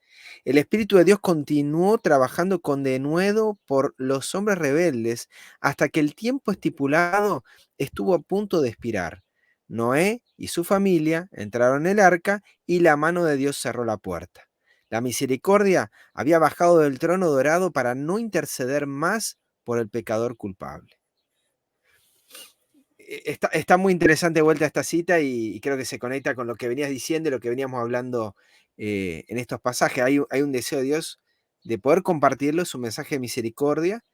El Espíritu de Dios continuó trabajando con denuedo por los hombres rebeldes hasta que el tiempo estipulado estuvo a punto de expirar. Noé y su familia entraron en el arca y la mano de Dios cerró la puerta. La misericordia había bajado del trono dorado para no interceder más por el pecador culpable. Está muy interesante de vuelta esta cita y creo que se conecta con lo que venías diciendo y lo que veníamos hablando en estos pasajes. Hay un deseo de Dios de poder compartirlo, su mensaje de misericordia,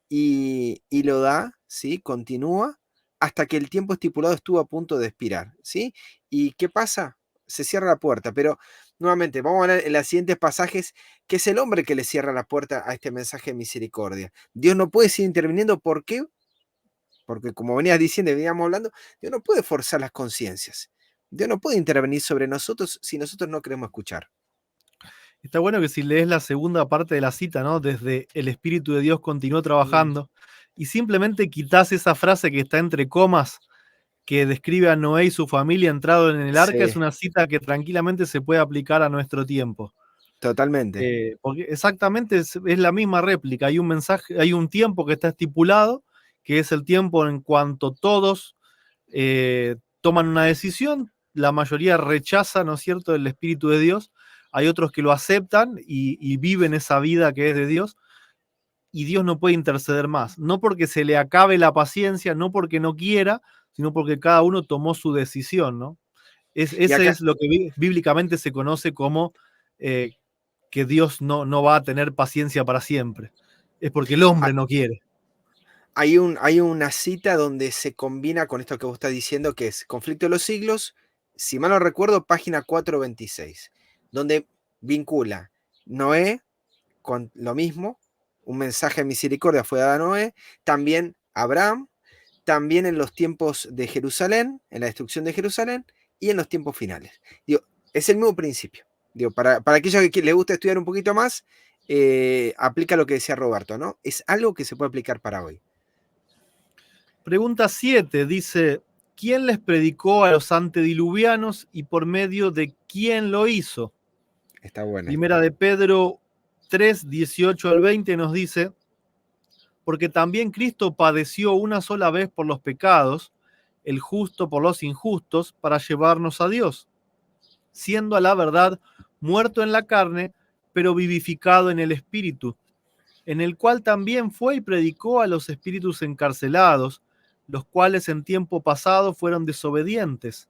y lo da, ¿sí? Continúa hasta que el tiempo estipulado estuvo a punto de expirar, ¿sí? ¿Y qué pasa? Se cierra la puerta, pero nuevamente vamos a ver en los siguientes pasajes que es el hombre que le cierra la puerta a este mensaje de misericordia. Dios no puede seguir interviniendo, ¿por qué? Porque como venías diciendo y veníamos hablando, Dios no puede forzar las conciencias. Dios no puede intervenir sobre nosotros si nosotros no queremos escuchar. Está bueno que si lees la segunda parte de la cita, ¿no? Desde el Espíritu de Dios continuó Mm, trabajando, y simplemente quitas esa frase que está entre comas, que describe a Noé y su familia entrado en el arca, es sí, una cita que tranquilamente se puede aplicar a nuestro tiempo. totalmente. Porque exactamente es la misma réplica. Hay un mensaje, hay un tiempo que está estipulado, que es el tiempo en cuanto todos toman una decisión, la mayoría rechaza, ¿no es cierto?, el Espíritu de Dios. Hay otros que lo aceptan y viven esa vida que es de Dios, y Dios no puede interceder más. No porque se le acabe la paciencia, no porque no quiera, sino porque cada uno tomó su decisión, ¿no? Y Ese acá es lo que bíblicamente se conoce como eh, que Dios no va a tener paciencia para siempre. Es porque el ha- hombre no quiere. hay una cita donde se combina con esto que vos estás diciendo, que es Conflicto de los Siglos, si mal no recuerdo, página 426, donde vincula Noé con lo mismo, un mensaje de misericordia fue dado a Noé, también Abraham, también en los tiempos de Jerusalén, en la destrucción de Jerusalén, y en los tiempos finales. Digo, es el mismo principio. Digo, para aquellos que les gusta estudiar un poquito más, aplica lo que decía Roberto, ¿no? Es algo que se puede aplicar para hoy. Pregunta 7 dice, ¿quién les predicó a los antediluvianos y por medio de quién lo hizo? Está buena Primera esta. de Pedro 3, 18 al 20 nos dice, porque también Cristo padeció una sola vez por los pecados, el justo por los injustos, para llevarnos a Dios, siendo a la verdad muerto en la carne, pero vivificado en el Espíritu, en el cual también fue y predicó a los espíritus encarcelados, los cuales en tiempo pasado fueron desobedientes,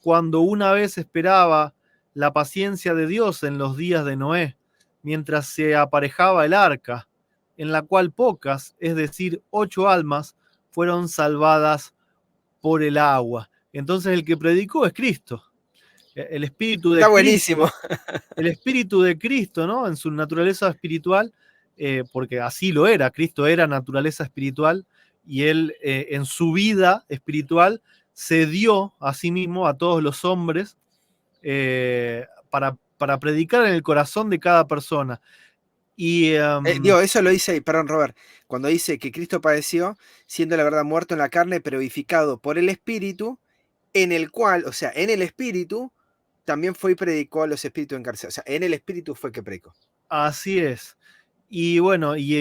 cuando una vez esperaba la paciencia de Dios en los días de Noé, mientras se aparejaba el arca, en la cual pocas, es decir, 8 almas, fueron salvadas por el agua. Entonces el que predicó es Cristo, el Espíritu Está de buenísimo. Cristo, el Espíritu de Cristo, ¿no? En su naturaleza espiritual, porque así lo era, Cristo era naturaleza espiritual, y él en su vida espiritual se dio a sí mismo a todos los hombres para predicar en el corazón de cada persona. Y Digo, eso lo dice, perdón, Robert, cuando dice que Cristo padeció, siendo la verdad muerto en la carne, pero vivificado por el Espíritu, en el cual, o sea, en el Espíritu, también fue y predicó a los espíritus encarcelados. O sea, en el Espíritu fue que predicó. así es. Y bueno, y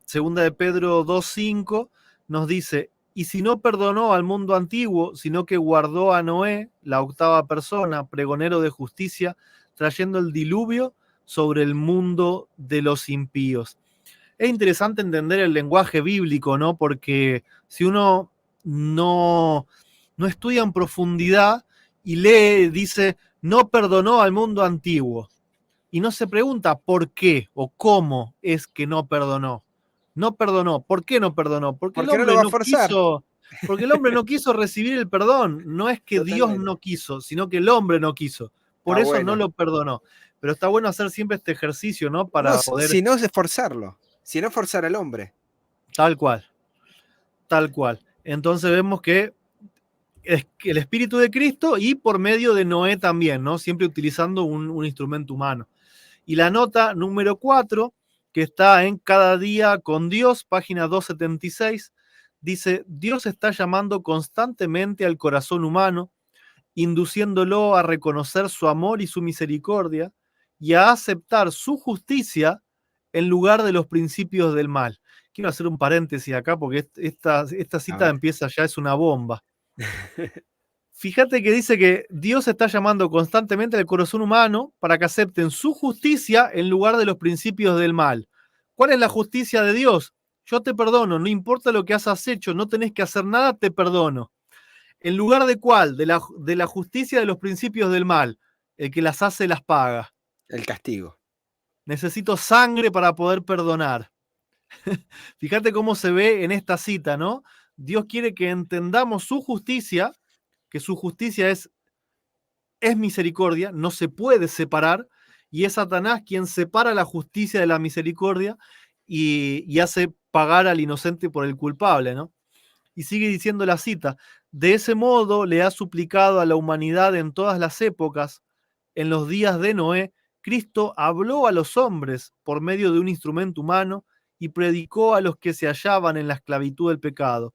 segunda de Pedro 2:5 nos dice, y si no perdonó al mundo antiguo, sino que guardó a Noé, la octava persona, pregonero de justicia, trayendo el diluvio sobre el mundo de los impíos. Es interesante entender el lenguaje bíblico, ¿no? Porque si uno no estudia en profundidad y lee, dice, no perdonó al mundo antiguo y no se pregunta por qué o cómo es que no perdonó. No perdonó. ¿Por qué no perdonó? Porque no lo va a forzar. Porque el hombre no quiso recibir el perdón. No es que Dios Totalmente. no quiso, sino que el hombre no quiso. Por Está eso no bueno. lo perdonó. Pero está bueno hacer siempre este ejercicio, ¿no? No, Para poder, si no es forzarlo, si no forzar al hombre. tal cual, tal cual. Entonces vemos que es el Espíritu de Cristo y por medio de Noé también, ¿no? Siempre utilizando un instrumento humano. Y la nota número 4, que está en Cada día con Dios, página 276, dice, Dios está llamando constantemente al corazón humano, induciéndolo a reconocer su amor y su misericordia, y a aceptar su justicia en lugar de los principios del mal. Quiero hacer un paréntesis acá porque esta A cita ver. empieza ya, es una bomba. Fíjate que dice que Dios está llamando constantemente al corazón humano para que acepten su justicia en lugar de los principios del mal. ¿Cuál es la justicia de Dios? Yo te perdono, no importa lo que hayas hecho, no tenés que hacer nada, te perdono. ¿En lugar de cuál? De la justicia de los principios del mal. El que las hace las paga. El castigo. Necesito sangre para poder perdonar. Fíjate cómo se ve en esta cita, ¿no? Dios quiere que entendamos su justicia, que su justicia es misericordia, no se puede separar, y es Satanás quien separa la justicia de la misericordia y hace pagar al inocente por el culpable, ¿no? Y sigue diciendo la cita, de ese modo le ha suplicado a la humanidad en todas las épocas, en los días de Noé, Cristo habló a los hombres por medio de un instrumento humano y predicó a los que se hallaban en la esclavitud del pecado.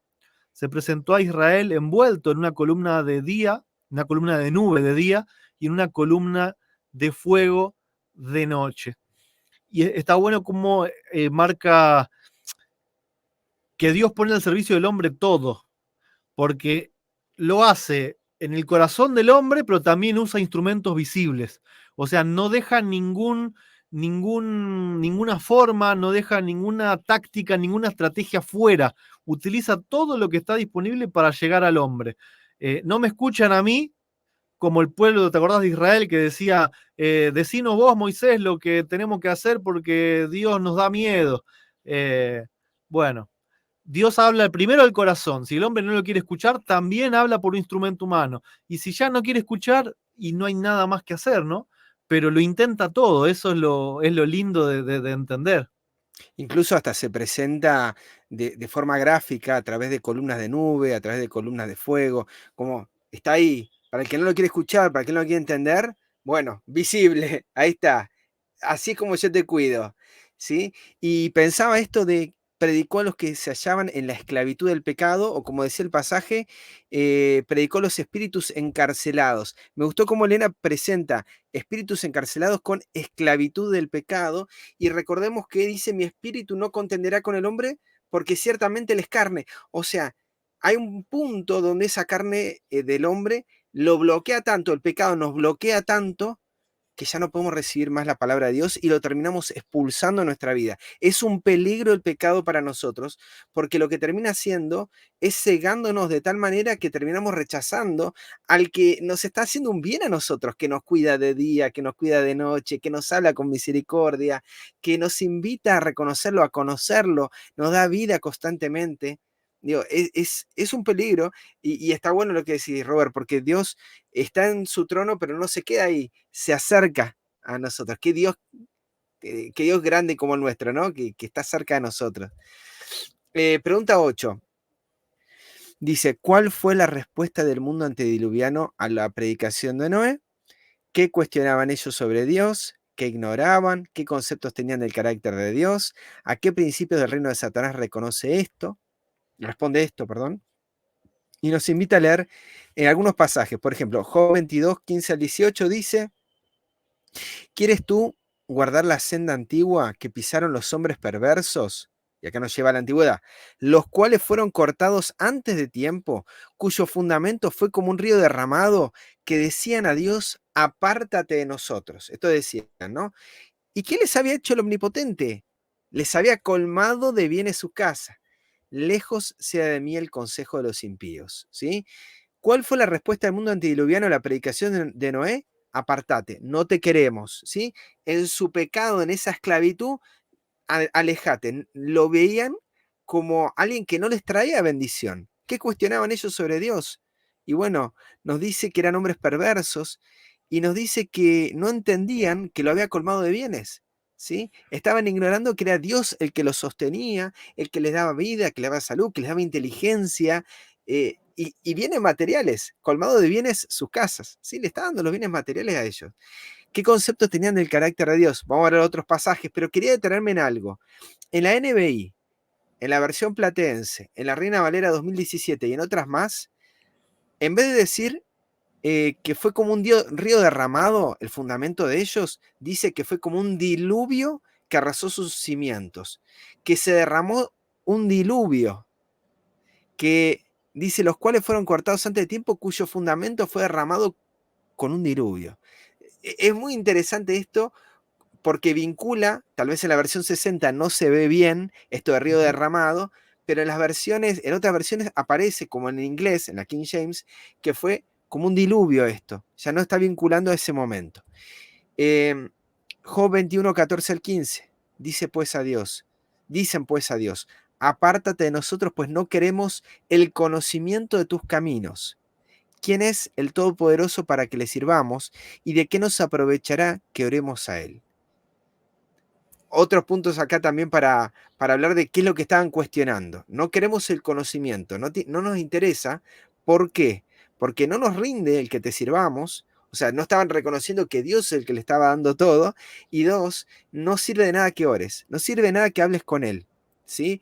Se presentó a Israel envuelto en una columna de día, una columna de nube de día y en una columna de fuego de noche. Y está bueno cómo marca que Dios pone al servicio del hombre todo, porque lo hace en el corazón del hombre, pero también usa instrumentos visibles. O sea, no deja ninguna forma, no deja ninguna táctica, ninguna estrategia fuera. Utiliza todo lo que está disponible para llegar al hombre. No me escuchan a mí, como el pueblo, ¿te acordás de Israel que decía, decinos vos, Moisés, lo que tenemos que hacer porque Dios nos da miedo? Bueno, Dios habla primero al corazón. Si el hombre no lo quiere escuchar, también habla por un instrumento humano. Y si ya no quiere escuchar, y no hay nada más que hacer, ¿no? Pero lo intenta todo, eso es lo lindo de entender. Incluso hasta se presenta de forma gráfica a través de columnas de nube, a través de columnas de fuego, como está ahí. Para el que no lo quiere escuchar, para el que no lo quiere entender, bueno, visible, ahí está. Así es como yo te cuido, ¿sí? Y pensaba esto de predicó a los que se hallaban en la esclavitud del pecado, o como decía el pasaje, predicó a los espíritus encarcelados. Me gustó cómo Elena presenta espíritus encarcelados con esclavitud del pecado, y recordemos que dice, mi espíritu no contenderá con el hombre, porque ciertamente él es carne. O sea, hay un punto donde esa carne del hombre lo bloquea tanto, el pecado nos bloquea tanto, que ya no podemos recibir más la palabra de Dios y lo terminamos expulsando de nuestra vida. Es un peligro el pecado para nosotros, porque lo que termina haciendo es cegándonos de tal manera que terminamos rechazando al que nos está haciendo un bien a nosotros, que nos cuida de día, que nos cuida de noche, que nos habla con misericordia, que nos invita a reconocerlo, a conocerlo, nos da vida constantemente. Digo, es un peligro y está bueno lo que decís, Robert, porque Dios está en su trono, pero no se queda ahí, se acerca a nosotros. Qué Dios grande como el nuestro, ¿no? Que está cerca de nosotros. Pregunta 8. Dice, ¿cuál fue la respuesta del mundo antediluviano a la predicación de Noé? ¿Qué cuestionaban ellos sobre Dios? ¿Qué ignoraban? ¿Qué conceptos tenían del carácter de Dios? ¿A qué principios del reino de Satanás reconoce esto? Responde esto, perdón. Y nos invita a leer en algunos pasajes. Por ejemplo, Job 22, 15 al 18 dice, ¿quieres tú guardar la senda antigua que pisaron los hombres perversos? Y acá nos lleva a la antigüedad, los cuales fueron cortados antes de tiempo, cuyo fundamento fue como un río derramado, que decían a Dios, apártate de nosotros. Esto decían, ¿no? ¿Y qué les había hecho el Omnipotente? Les había colmado de bienes su casa. Lejos sea de mí el consejo de los impíos. ¿Sí? ¿Cuál fue la respuesta del mundo antediluviano a la predicación de Noé? Apartate, no te queremos, ¿sí? En su pecado, en esa esclavitud, alejate. Lo veían como alguien que no les traía bendición. ¿Qué cuestionaban ellos sobre Dios? Y bueno, nos dice que eran hombres perversos y nos dice que no entendían que lo había colmado de bienes, ¿sí? Estaban ignorando que era Dios el que los sostenía, el que les daba vida, que les daba salud, que les daba inteligencia, y bienes materiales, colmado de bienes sus casas, ¿sí? Le está dando los bienes materiales a ellos. ¿Qué conceptos tenían del carácter de Dios? Vamos a ver otros pasajes, pero quería detenerme en algo. En la NBI, en la versión platense, en la Reina Valera 2017 y en otras más, en vez de decir que fue como un río derramado, el fundamento de ellos, dice que fue como un diluvio que arrasó sus cimientos, que se derramó un diluvio, que dice, los cuales fueron cortados antes de tiempo, cuyo fundamento fue derramado con un diluvio. Es muy interesante esto porque vincula, tal vez en la versión 60 no se ve bien esto de río derramado, pero en las versiones, en otras versiones aparece como en inglés, en la King James, que fue como un diluvio esto, ya no está vinculando a ese momento. Job 21, 14 al 15, dice pues a Dios, dicen pues a Dios, apártate de nosotros, pues no queremos el conocimiento de tus caminos. ¿Quién es el Todopoderoso para que le sirvamos? ¿Y de qué nos aprovechará que oremos a Él? Otros puntos acá también para hablar de qué es lo que estaban cuestionando. No queremos el conocimiento, no nos interesa. ¿Por qué? Porque no nos rinde el que te sirvamos, o sea, no estaban reconociendo que Dios es el que le estaba dando todo, y dos, no sirve de nada que ores, no sirve de nada que hables con Él, ¿sí?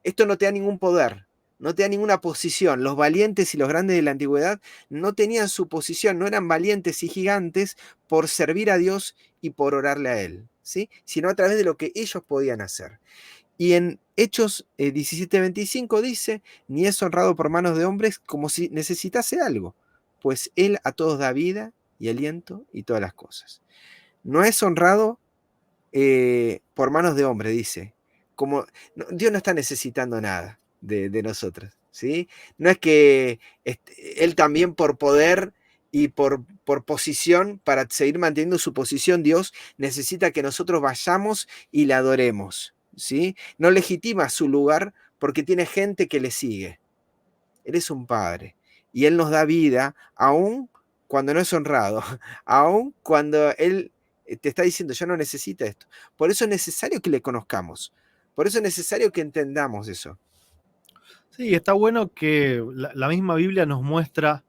Esto no te da ningún poder, no te da ninguna posición. Los valientes y los grandes de la antigüedad no tenían su posición, no eran valientes y gigantes por servir a Dios y por orarle a Él, ¿sí? Sino a través de lo que ellos podían hacer. Y en Hechos 17:25 dice, ni es honrado por manos de hombres como si necesitase algo, pues Él a todos da vida y aliento y todas las cosas. No es honrado por manos de hombres, dice. Como, no, Dios no está necesitando nada de nosotros, ¿sí? No es que Él también por poder y por posición, para seguir manteniendo su posición, Dios necesita que nosotros vayamos y le adoremos, ¿sí? No legitima su lugar porque tiene gente que le sigue. Él es un padre y Él nos da vida aún cuando no es honrado, aún cuando Él te está diciendo, yo no necesito esto. Por eso es necesario que le conozcamos, por eso es necesario que entendamos eso. Sí, está bueno que la misma Biblia nos muestra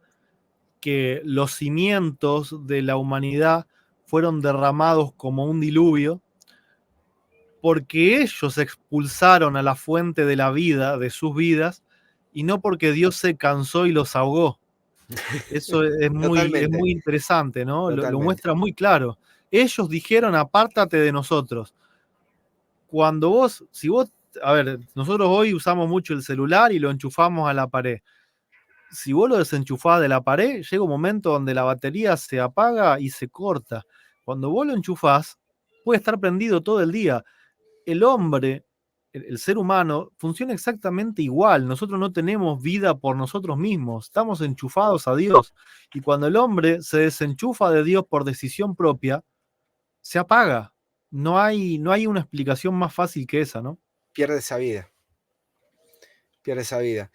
que los cimientos de la humanidad fueron derramados como un diluvio, porque ellos expulsaron a la fuente de la vida de sus vidas y no porque Dios se cansó y los ahogó. Eso es Totalmente, muy interesante, ¿no? Lo totalmente. muestra muy claro. Ellos dijeron, apártate de nosotros. Cuando vos, si vos, a ver, nosotros hoy usamos mucho el celular y lo enchufamos a la pared. Si vos lo desenchufás de la pared, llega un momento donde la batería se apaga y se corta. Cuando vos lo enchufás, puede estar prendido todo el día. El hombre, el ser humano, funciona exactamente igual. Nosotros no tenemos vida por nosotros mismos, estamos enchufados a Dios. Y cuando el hombre se desenchufa de Dios por decisión propia, se apaga. No hay una explicación más fácil que esa, ¿no? Pierde esa vida, pierde esa vida.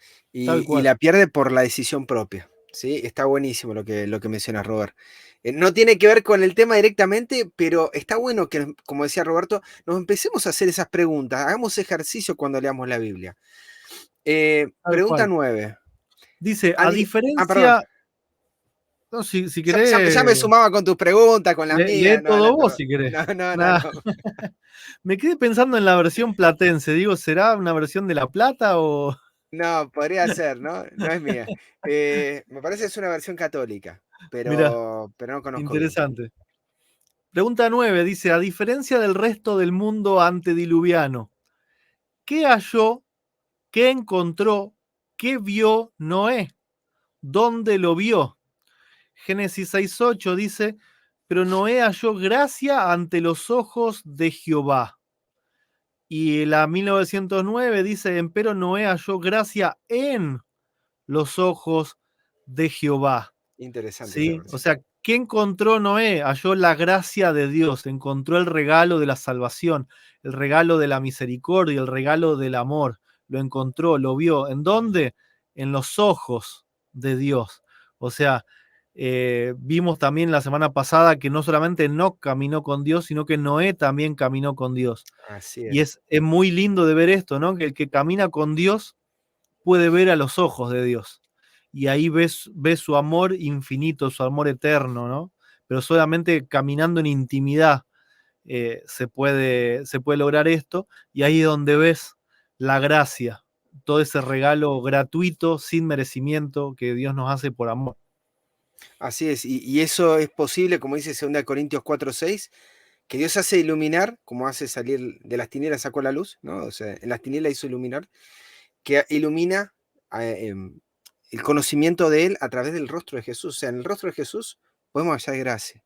Tal Y cual. la pierde por la decisión propia, ¿sí? Está buenísimo lo que mencionas, Robert. No tiene que ver con el tema directamente, pero está bueno que, como decía Roberto, nos empecemos a hacer esas preguntas, hagamos ejercicio cuando leamos la Biblia. Tal Pregunta cual. 9. Dice, a Perdón. diferencia, no, si Ya me querés, sumaba con tus preguntas, con las lee mías. No, todo vos si querés. no, no, no, Nah. no. Me quedé pensando en la versión platense. Digo, ¿será una versión de La Plata o...? No, podría ser, ¿no? No es mía. Me parece que es una versión católica, Mirá, pero no conozco bien. interesante. Pregunta 9 dice, a diferencia del resto del mundo antediluviano, ¿qué halló, qué encontró, qué vio Noé? ¿Dónde lo vio? Génesis 6:8 dice, pero Noé halló gracia ante los ojos de Jehová. Y la 1909 dice, empero Noé halló gracia en los ojos de Jehová. Interesante esa ¿Sí? O versión. sea, ¿qué encontró Noé? Halló la gracia de Dios, encontró el regalo de la salvación, el regalo de la misericordia, el regalo del amor. Lo encontró, lo vio. ¿En dónde? En los ojos de Dios. O sea, vimos también la semana pasada que no solamente Enoc caminó con Dios, sino que Noé también caminó con Dios. Así Y es. es muy lindo de ver esto, ¿no? Que el que camina con Dios puede ver a los ojos de Dios. Y ahí ves su amor infinito, su amor eterno, ¿no? Pero solamente caminando en intimidad se puede lograr esto. Y ahí es donde ves la gracia, todo ese regalo gratuito, sin merecimiento que Dios nos hace por amor. Así es, y eso es posible, como dice 2 Corintios 4:6, que Dios hace iluminar, como hace salir de las tinieblas, sacó la luz, ¿no? O sea, en las tinieblas hizo iluminar, que ilumina el conocimiento de Él a través del rostro de Jesús. O sea, en el rostro de Jesús podemos hallar gracia.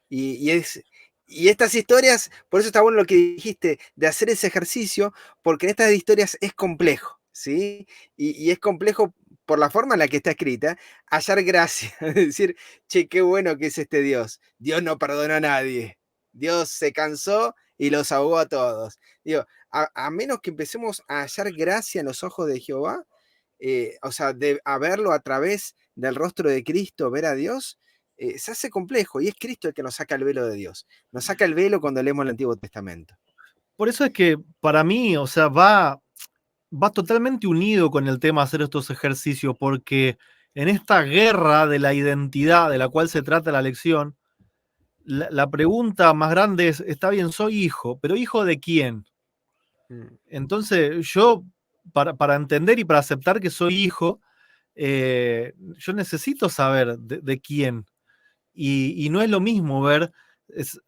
Y, y es, y estas historias, por eso está bueno lo que dijiste, de hacer ese ejercicio, porque en estas historias es complejo, ¿sí? Y es complejo por la forma en la que está escrita, hallar gracia, es decir, che, qué bueno que es este Dios. Dios no perdonó a nadie. Dios se cansó y los ahogó a todos. Digo, a menos que empecemos a hallar gracia en los ojos de Jehová, o sea, a verlo a través del rostro de Cristo, ver a Dios, se hace complejo y es Cristo el que nos saca el velo de Dios. Nos saca el velo cuando leemos el Antiguo Testamento. Por eso es que para mí, o sea, va totalmente unido con el tema de hacer estos ejercicios, porque en esta guerra de la identidad de la cual se trata la lección, la pregunta más grande es, está bien, soy hijo, pero ¿hijo de quién? Mm, Entonces yo, para entender y para aceptar que soy hijo, yo necesito saber de quién. Y no es lo mismo ver es,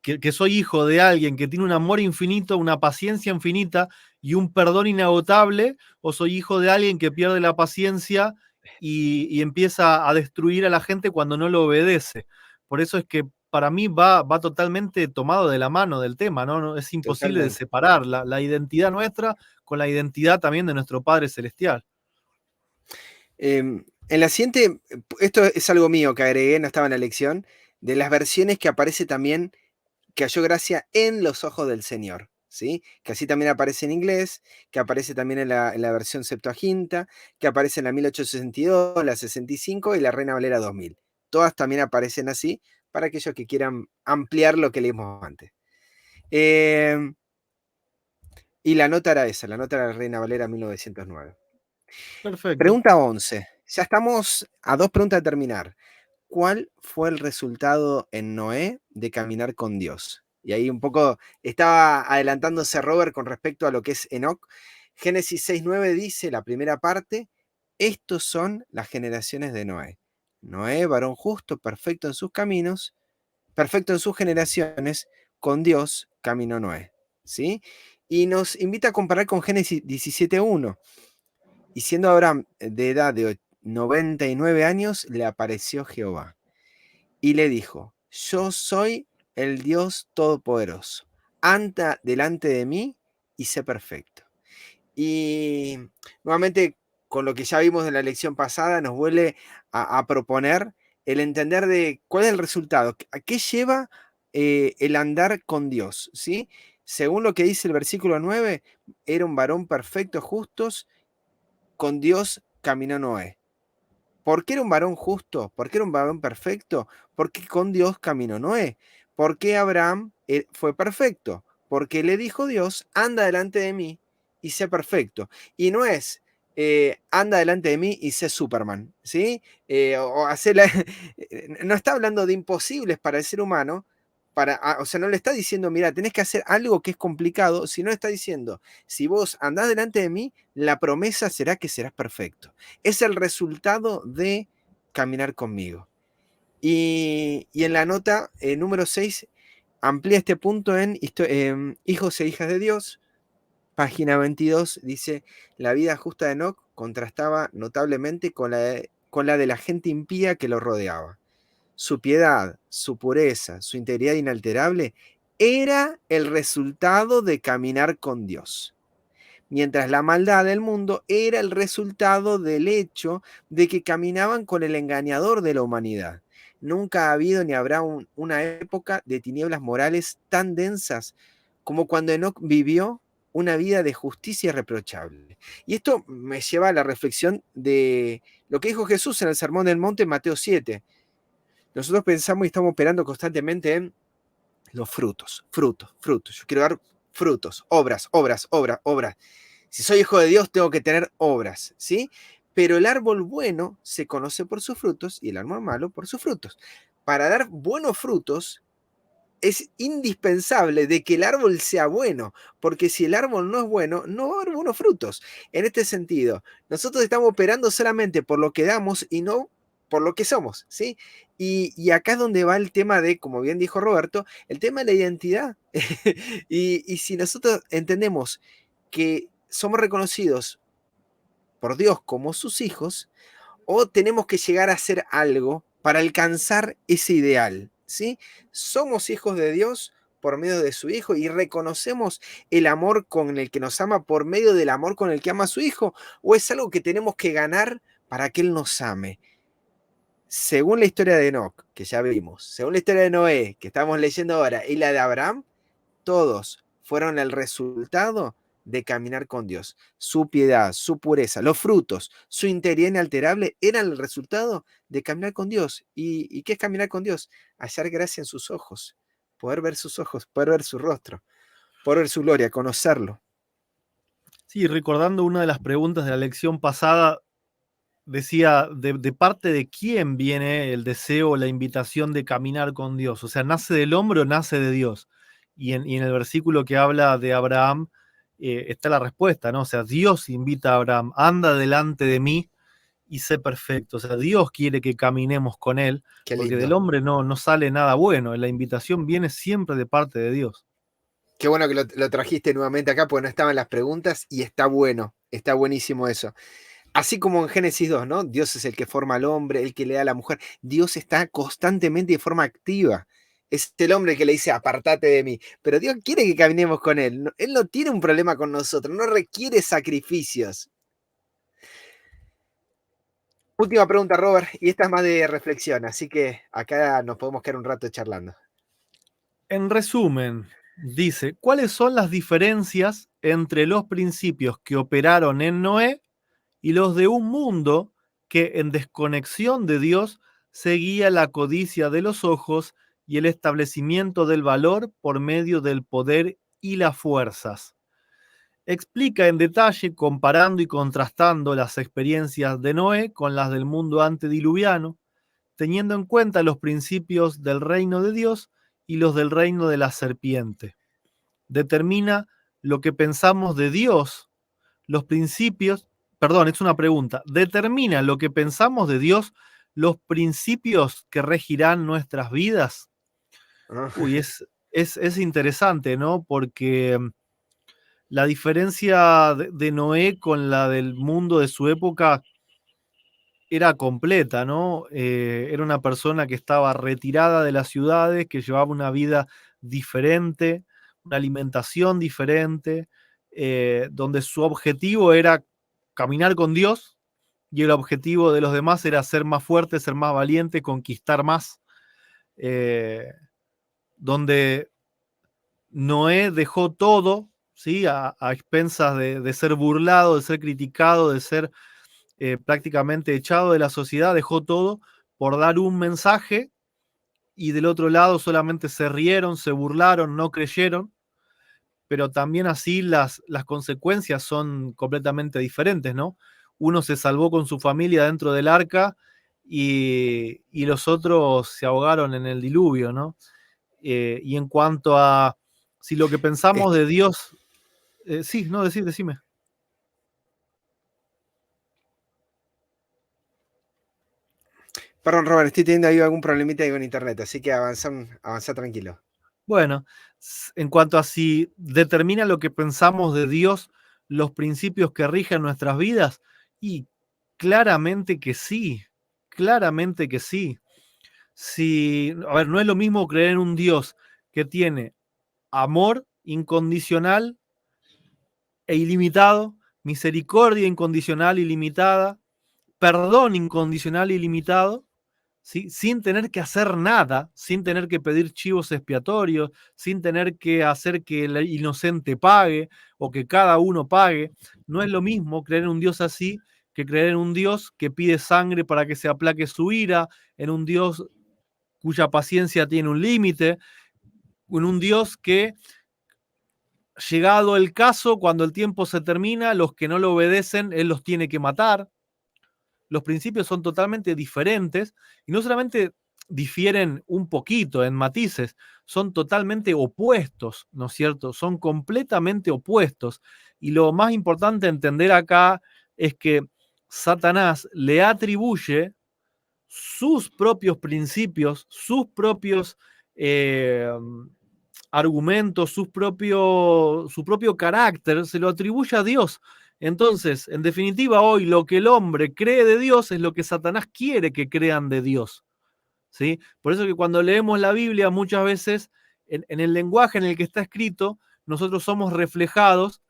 que soy hijo de alguien que tiene un amor infinito, una paciencia infinita y un perdón inagotable, o soy hijo de alguien que pierde la paciencia y empieza a destruir a la gente cuando no lo obedece. Por eso es que para mí va totalmente tomado de la mano del tema, ¿no? Es imposible de totalmente. separar la identidad nuestra con la identidad también de nuestro Padre Celestial. En la siguiente, esto es algo mío que agregué, no estaba en la lección, de las versiones que aparece también que halló gracia en los ojos del Señor, ¿sí? Que así también aparece en inglés, que aparece también en la versión Septuaginta, que aparece en la 1862, la 65 y la Reina Valera 2000. Todas también aparecen así para aquellos que quieran ampliar lo que leímos antes. Eh, y la nota era esa, la nota era la Reina Valera 1909. Perfecto. Pregunta 11. Ya estamos a 2 preguntas de terminar. ¿Cuál fue el resultado en Noé de caminar con Dios? Y ahí un poco estaba adelantándose Robert con respecto a lo que es Enoc. Génesis 6:9 dice, la primera parte, estos son las generaciones de Noé. Noé, varón justo, perfecto en sus caminos, perfecto en sus generaciones, con Dios caminó Noé. ¿Sí? Y nos invita a comparar con Génesis 17:1. Y siendo Abraham de edad de 99 años, le apareció Jehová y le dijo, yo soy el Dios Todopoderoso, anda delante de mí y sé perfecto. Y nuevamente, con lo que ya vimos en la lección pasada, nos vuelve a proponer el entender de cuál es el resultado, a qué lleva el andar con Dios, ¿sí? Según lo que dice el versículo 9, era un varón perfecto, justos, con Dios caminó Noé. ¿Por qué era un varón justo? ¿Por qué era un varón perfecto? Porque con Dios caminó Noé. ¿Por qué Abraham fue perfecto? Porque le dijo Dios, anda delante de mí y sé perfecto. Y no es, anda delante de mí y sé Superman, ¿sí? No está hablando de imposibles para el ser humano, o sea, no le está diciendo, mira, tenés que hacer algo que es complicado, sino está diciendo, si vos andás delante de mí, la promesa será que serás perfecto. Es el resultado de caminar conmigo. Y en la nota número 6 amplía este punto en Hijos e hijas de Dios. Página 22 dice, la vida justa de Enoch contrastaba notablemente con la de la gente impía que lo rodeaba. Su piedad, su pureza, su integridad inalterable era el resultado de caminar con Dios, mientras la maldad del mundo era el resultado del hecho de que caminaban con el engañador de la humanidad. Nunca ha habido ni habrá una época de tinieblas morales tan densas como cuando Enoch vivió una vida de justicia irreprochable. Y esto me lleva a la reflexión de lo que dijo Jesús en el Sermón del Monte en Mateo 7. Nosotros pensamos y estamos operando constantemente en los frutos, frutos, frutos. Yo quiero dar frutos, obras, obras, obras, obras. Si soy hijo de Dios, tengo que tener obras, ¿sí? Pero el árbol bueno se conoce por sus frutos y el árbol malo por sus frutos. Para dar buenos frutos es indispensable de que el árbol sea bueno, porque si el árbol no es bueno, no va a haber buenos frutos. En este sentido, nosotros estamos operando solamente por lo que damos y no por lo que somos, ¿sí? Y acá es donde va el tema de, como bien dijo Roberto, el tema de la identidad. Y si nosotros entendemos que somos reconocidos por Dios como sus hijos, o tenemos que llegar a hacer algo para alcanzar ese ideal, ¿sí? Somos hijos de Dios por medio de su Hijo y reconocemos el amor con el que nos ama por medio del amor con el que ama a su Hijo, o es algo que tenemos que ganar para que Él nos ame. Según la historia de Enoch, que ya vimos, según la historia de Noé, que estamos leyendo ahora, y la de Abraham, todos fueron el resultado de caminar con Dios. Su piedad, su pureza, los frutos, su integridad inalterable eran el resultado de caminar con Dios. ¿Y qué es caminar con Dios? Hallar gracia en sus ojos, poder ver sus ojos, poder ver su rostro, poder ver su gloria, conocerlo. Sí, recordando una de las preguntas de la lección pasada, decía, de parte de quién viene el deseo o la invitación de caminar con Dios. O sea, ¿nace del hombre o nace de Dios? Y en el versículo que habla de Abraham está la respuesta, ¿no? O sea, Dios invita a Abraham, anda delante de mí y sé perfecto. O sea, Dios quiere que caminemos con Él, Qué porque del lindo. hombre no sale nada bueno. La invitación viene siempre de parte de Dios. Qué bueno que lo trajiste nuevamente acá, porque no estaban las preguntas y está bueno, está buenísimo eso. Así como en Génesis 2, ¿no? Dios es el que forma al hombre, el que le da a la mujer. Dios está constantemente de forma activa. Es el hombre que le dice, apartate de mí. Pero Dios quiere que caminemos con Él. Él no tiene un problema con nosotros, no requiere sacrificios. Última pregunta, Robert, y esta es más de reflexión, así que acá nos podemos quedar un rato charlando. En resumen, dice, ¿cuáles son las diferencias entre los principios que operaron en Noé y los de un mundo que en desconexión de Dios seguía la codicia de los ojos y el establecimiento del valor por medio del poder y las fuerzas? Explica en detalle, comparando y contrastando las experiencias de Noé con las del mundo antediluviano, teniendo en cuenta los principios del reino de Dios y los del reino de la serpiente. Determina lo que pensamos de Dios, los principios, perdón, es una pregunta, determina lo que pensamos de Dios, los principios que regirán nuestras vidas. Ah, Uy, es interesante, ¿no? Porque la diferencia de Noé con la del mundo de su época era completa, ¿no? Era una persona que estaba retirada de las ciudades, que llevaba una vida diferente, una alimentación diferente, donde su objetivo era caminar con Dios y el objetivo de los demás era ser más fuerte, ser más valiente, conquistar más, eh, donde Noé dejó todo, ¿sí? A expensas de ser burlado, de ser criticado, de ser prácticamente echado de la sociedad, dejó todo por dar un mensaje y del otro lado solamente se rieron, se burlaron, no creyeron, pero también así las consecuencias son completamente diferentes, ¿no? Uno se salvó con su familia dentro del arca y los otros se ahogaron en el diluvio, ¿no? Y en cuanto a si lo que es- pensamos de Dios, sí, no, decime. Perdón, Robert, estoy teniendo ahí algún problemita ahí con internet, así que avanza tranquilo. Bueno, en cuanto a si determina lo que pensamos de Dios, los principios que rigen nuestras vidas, y claramente que sí, claramente que sí. Si, a ver, no es lo mismo creer en un Dios que tiene amor incondicional e ilimitado, misericordia incondicional ilimitada, perdón incondicional ilimitado, ¿sí? Sin tener que hacer nada, sin tener que pedir chivos expiatorios, sin tener que hacer que el inocente pague o que cada uno pague. No es lo mismo creer en un Dios así que creer en un Dios que pide sangre para que se aplaque su ira, en un Dios cuya paciencia tiene un límite, en un Dios que, llegado el caso, cuando el tiempo se termina, los que no lo obedecen, Él los tiene que matar. Los principios son totalmente diferentes y no solamente difieren un poquito en matices, son totalmente opuestos, ¿no es cierto? Son completamente opuestos. Y lo más importante entender acá es que Satanás le atribuye sus propios principios, sus propios eh, argumentos, su propio carácter, se lo atribuye a Dios. Entonces, en definitiva, hoy lo que el hombre cree de Dios es lo que Satanás quiere que crean de Dios. ¿Sí? Por eso que cuando leemos la Biblia, muchas veces, en el lenguaje en el que está escrito, nosotros somos reflejados,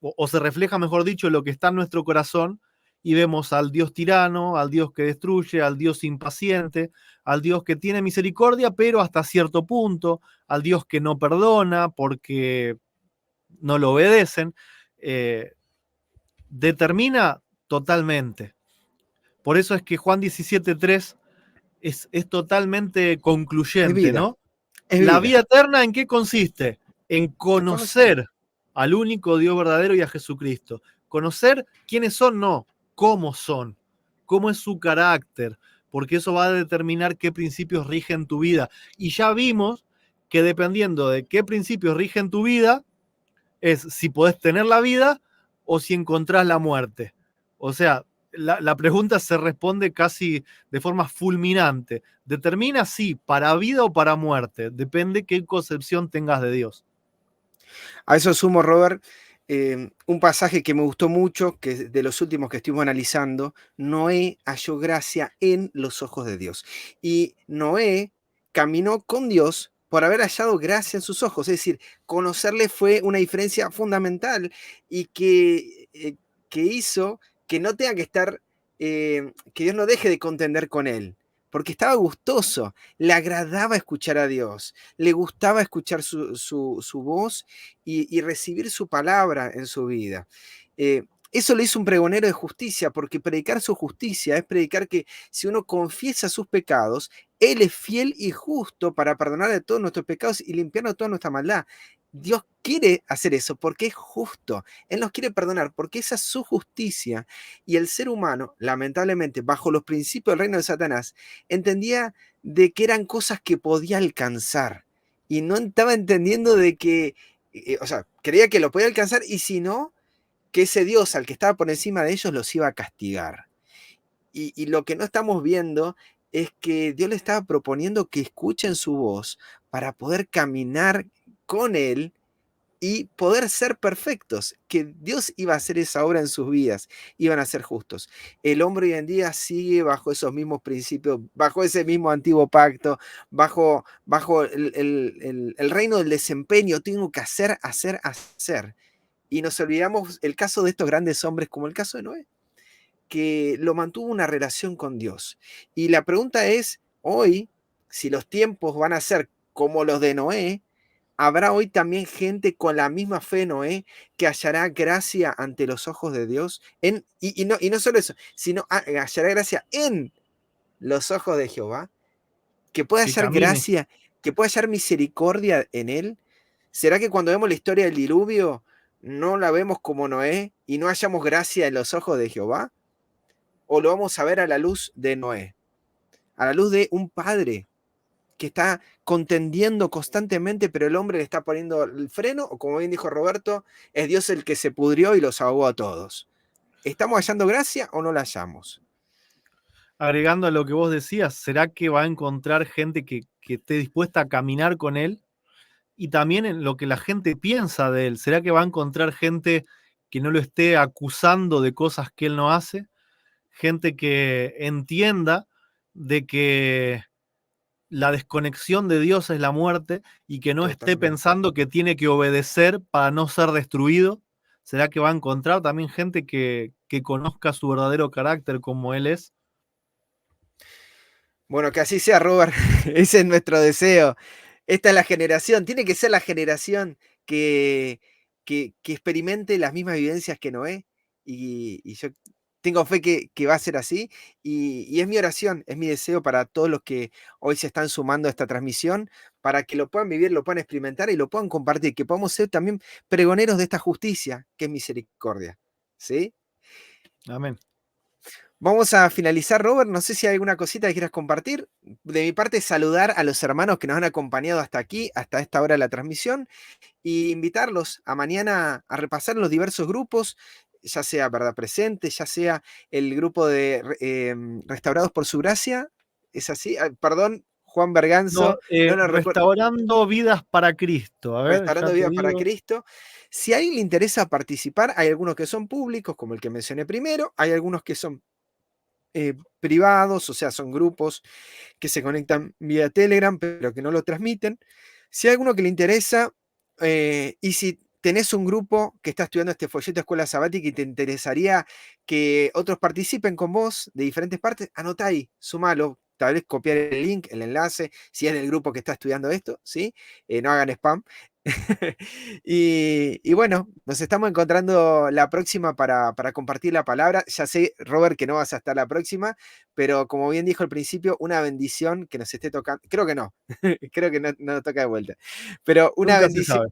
o se refleja, mejor dicho, lo que está en nuestro corazón, y vemos al Dios tirano, al Dios que destruye, al Dios impaciente, al Dios que tiene misericordia, pero hasta cierto punto, al Dios que no perdona porque no lo obedecen, eh, determina totalmente. Por eso es que Juan 17:3 es totalmente Es concluyente, vida, ¿no? es La vida. vida eterna, ¿en qué consiste? En En conocer. conocer al único Dios verdadero y a Jesucristo. Conocer quiénes son, no, cómo son, cómo es su carácter, porque eso va a determinar qué principios rigen tu vida. Y ya vimos que dependiendo de qué principios rigen tu vida, es si podés tener la vida o si encontrás la muerte. O sea, la pregunta se responde casi de forma fulminante. Determina si para vida o para muerte. Depende qué concepción tengas de Dios. A eso sumo, Robert, un pasaje que me gustó mucho, que es de los últimos que estuvimos analizando. Noé halló gracia en los ojos de Dios. Y Noé caminó con Dios por haber hallado gracia en sus ojos. Es decir, conocerle fue una diferencia fundamental y que hizo que no tenga que estar, que Dios no deje de contender con él. Porque estaba gustoso, le agradaba escuchar a Dios, le gustaba escuchar su voz y recibir su palabra en su vida. Eso lo hizo un pregonero de justicia, porque predicar su justicia es predicar que si uno confiesa sus pecados, Él es fiel y justo para perdonar de todos nuestros pecados y limpiarnos toda nuestra maldad. Dios quiere hacer eso porque es justo. Él nos quiere perdonar porque esa es su justicia. Y el ser humano, lamentablemente, bajo los principios del reino de Satanás, entendía de que eran cosas que podía alcanzar. Y no estaba entendiendo de que o sea, creía que lo podía alcanzar y si no, que ese Dios al que estaba por encima de ellos los iba a castigar. Y lo que no estamos viendo es que Dios le estaba proponiendo que escuchen su voz para poder caminar con Él y poder ser perfectos, que Dios iba a hacer esa obra en sus vidas, iban a ser justos. El hombre hoy en día sigue bajo esos mismos principios, bajo ese mismo antiguo pacto, bajo el reino del desempeño, tengo que hacer, hacer, hacer. Y nos olvidamos el caso de estos grandes hombres, como el caso de Noé, que lo mantuvo una relación con Dios. Y la pregunta es, hoy, si los tiempos van a ser como los de Noé, ¿habrá hoy también gente con la misma fe de Noé que hallará gracia ante los ojos de Dios? Y no solo eso, sino hallará gracia en los ojos de Jehová, que pueda Que hallar camine. gracia, que pueda hallar misericordia en él. ¿Será que cuando vemos la historia del diluvio no la vemos como Noé y no hallamos gracia en los ojos de Jehová? ¿O lo vamos a ver a la luz de Noé? A la luz de un padre que está contendiendo constantemente, pero el hombre le está poniendo el freno, o como bien dijo Roberto, es Dios el que se pudrió y los ahogó a todos. ¿Estamos hallando gracia o no la hallamos? Agregando a lo que vos decías, ¿será que va a encontrar gente que esté dispuesta a caminar con él? Y también en lo que la gente piensa de él. ¿Será que va a encontrar gente que no lo esté acusando de cosas que él no hace? Gente que entienda de que la desconexión de Dios es la muerte y que no esté Totalmente. pensando que tiene que obedecer para no ser destruido. ¿Será que va a encontrar también gente que conozca su verdadero carácter como él es? Bueno, que así sea, Robert. Ese es nuestro deseo. Esta es la generación, tiene que ser la generación que, que experimente las mismas vivencias que Noé. Y yo tengo fe que va a ser así. Y es mi oración, es mi deseo para todos los que hoy se están sumando a esta transmisión, para que lo puedan vivir, lo puedan experimentar y lo puedan compartir, que podamos ser también pregoneros de esta justicia, que es misericordia. ¿Sí? Amén. Vamos a finalizar, Robert. No sé si hay alguna cosita que quieras compartir. De mi parte, saludar a los hermanos que nos han acompañado hasta aquí, hasta esta hora de la transmisión, y invitarlos a mañana a repasar los diversos grupos. ya sea Verdad Presente, ya sea el grupo de Restaurados por Su Gracia, ¿es así? Ah, perdón, Juan No, Berganzo, no lo recuerdo. Restaurando Vidas para Cristo. A ver, ya Restaurando te Vidas para digo. Cristo. Si a alguien le interesa participar, hay algunos que son públicos, como el que mencioné primero, hay algunos que son privados, o sea, son grupos que se conectan vía Telegram, pero que no lo transmiten. Si hay alguno que le interesa, y si tenés un grupo que está estudiando este folleto Escuela Sabática y te interesaría que otros participen con vos de diferentes partes, anotá ahí, sumalo, tal vez copiar el link, el enlace, si es del grupo que está estudiando esto, ¿sí? No hagan spam. Y bueno, nos estamos encontrando la próxima para compartir la palabra. Ya sé, Robert, que no vas a estar la próxima, pero como bien dijo al principio, una bendición que nos esté tocando. Creo que no, creo que no, no nos toca de vuelta. Pero una Nunca se bendición, sabe.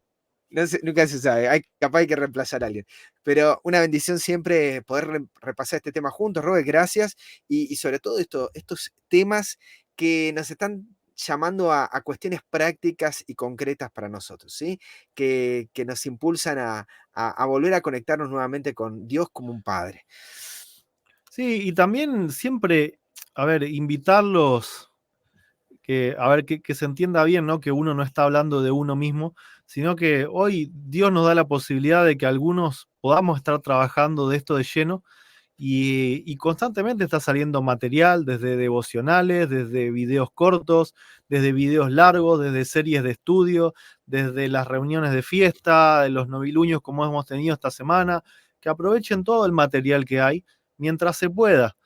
no nunca se sabe, capaz hay que reemplazar a alguien. Pero una bendición siempre poder repasar este tema juntos, Robert, gracias. Y sobre todo estos temas que nos están llamando a cuestiones prácticas y concretas para nosotros, ¿sí? Que nos impulsan a volver a conectarnos nuevamente con Dios como un Padre. Sí, y también siempre, a ver, invitarlos, a ver, que se entienda bien, ¿no? Que uno no está hablando de uno mismo, sino que hoy Dios nos da la posibilidad de que algunos podamos estar trabajando de esto de lleno y constantemente está saliendo material, desde devocionales, desde videos cortos, desde videos largos, desde series de estudio, desde las reuniones de fiesta, de los noviluños como hemos tenido esta semana, que aprovechen todo el material que hay mientras se pueda,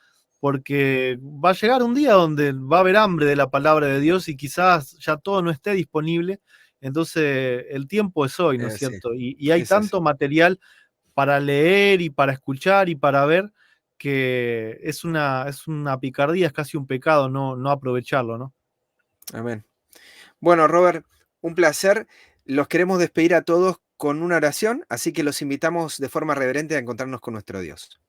porque va a llegar un día donde va a haber hambre de la palabra de Dios y quizás ya todo no esté disponible. Entonces el tiempo es hoy, ¿no es Sí, cierto? Y hay es así. tanto material para leer y para escuchar y para ver, que es una picardía, es casi un pecado no aprovecharlo, ¿no? Amén. Bueno, Robert, un placer. Los queremos despedir a todos con una oración, así que los invitamos de forma reverente a encontrarnos con nuestro Dios.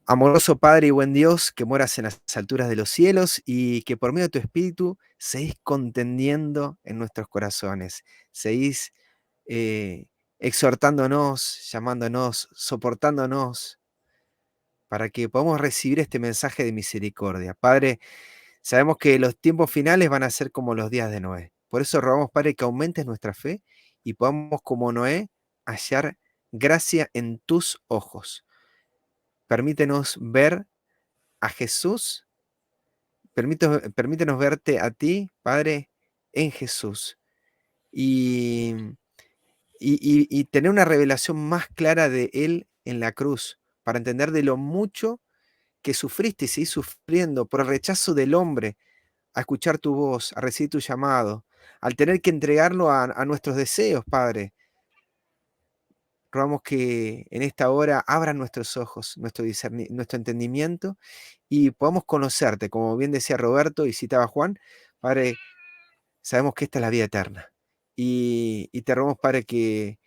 Amoroso Padre y buen Dios, que moras en las alturas de los cielos y que por medio de tu Espíritu seguís contendiendo en nuestros corazones, seguís eh, exhortándonos, llamándonos, soportándonos, para que podamos recibir este mensaje de misericordia. Padre, sabemos que los tiempos finales van a ser como los días de Noé. Por eso rogamos, Padre, que aumentes nuestra fe y podamos, como Noé, hallar gracia en tus ojos. Permítenos ver a Jesús. Permítenos verte a ti, Padre, en Jesús y, y tener una revelación más clara de Él en la cruz, para entender de lo mucho que sufriste y seguís sufriendo por el rechazo del hombre a escuchar tu voz, a recibir tu llamado, al tener que entregarlo a nuestros deseos, Padre. Rogamos que en esta hora abran nuestros ojos, nuestro entendimiento y podamos conocerte, como bien decía Roberto y citaba Juan, Padre. Sabemos que esta es la vida eterna. Y te rogamos, Padre, que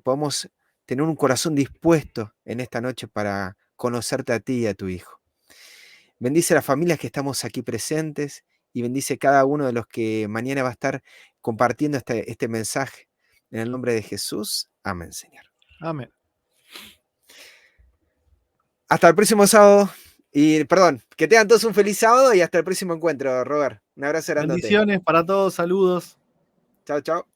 podamos tener un corazón dispuesto en esta noche para conocerte a ti y a tu Hijo. Bendice a las familias que estamos aquí presentes y bendice cada uno de los que mañana va a estar compartiendo este mensaje. En el nombre de Jesús. Amén, Señor. Amén. Hasta el próximo sábado. Y perdón, que tengan todos un feliz sábado y hasta el próximo encuentro, Robert. Un abrazo grandote. Bendiciones para todos, saludos. Chao, chao.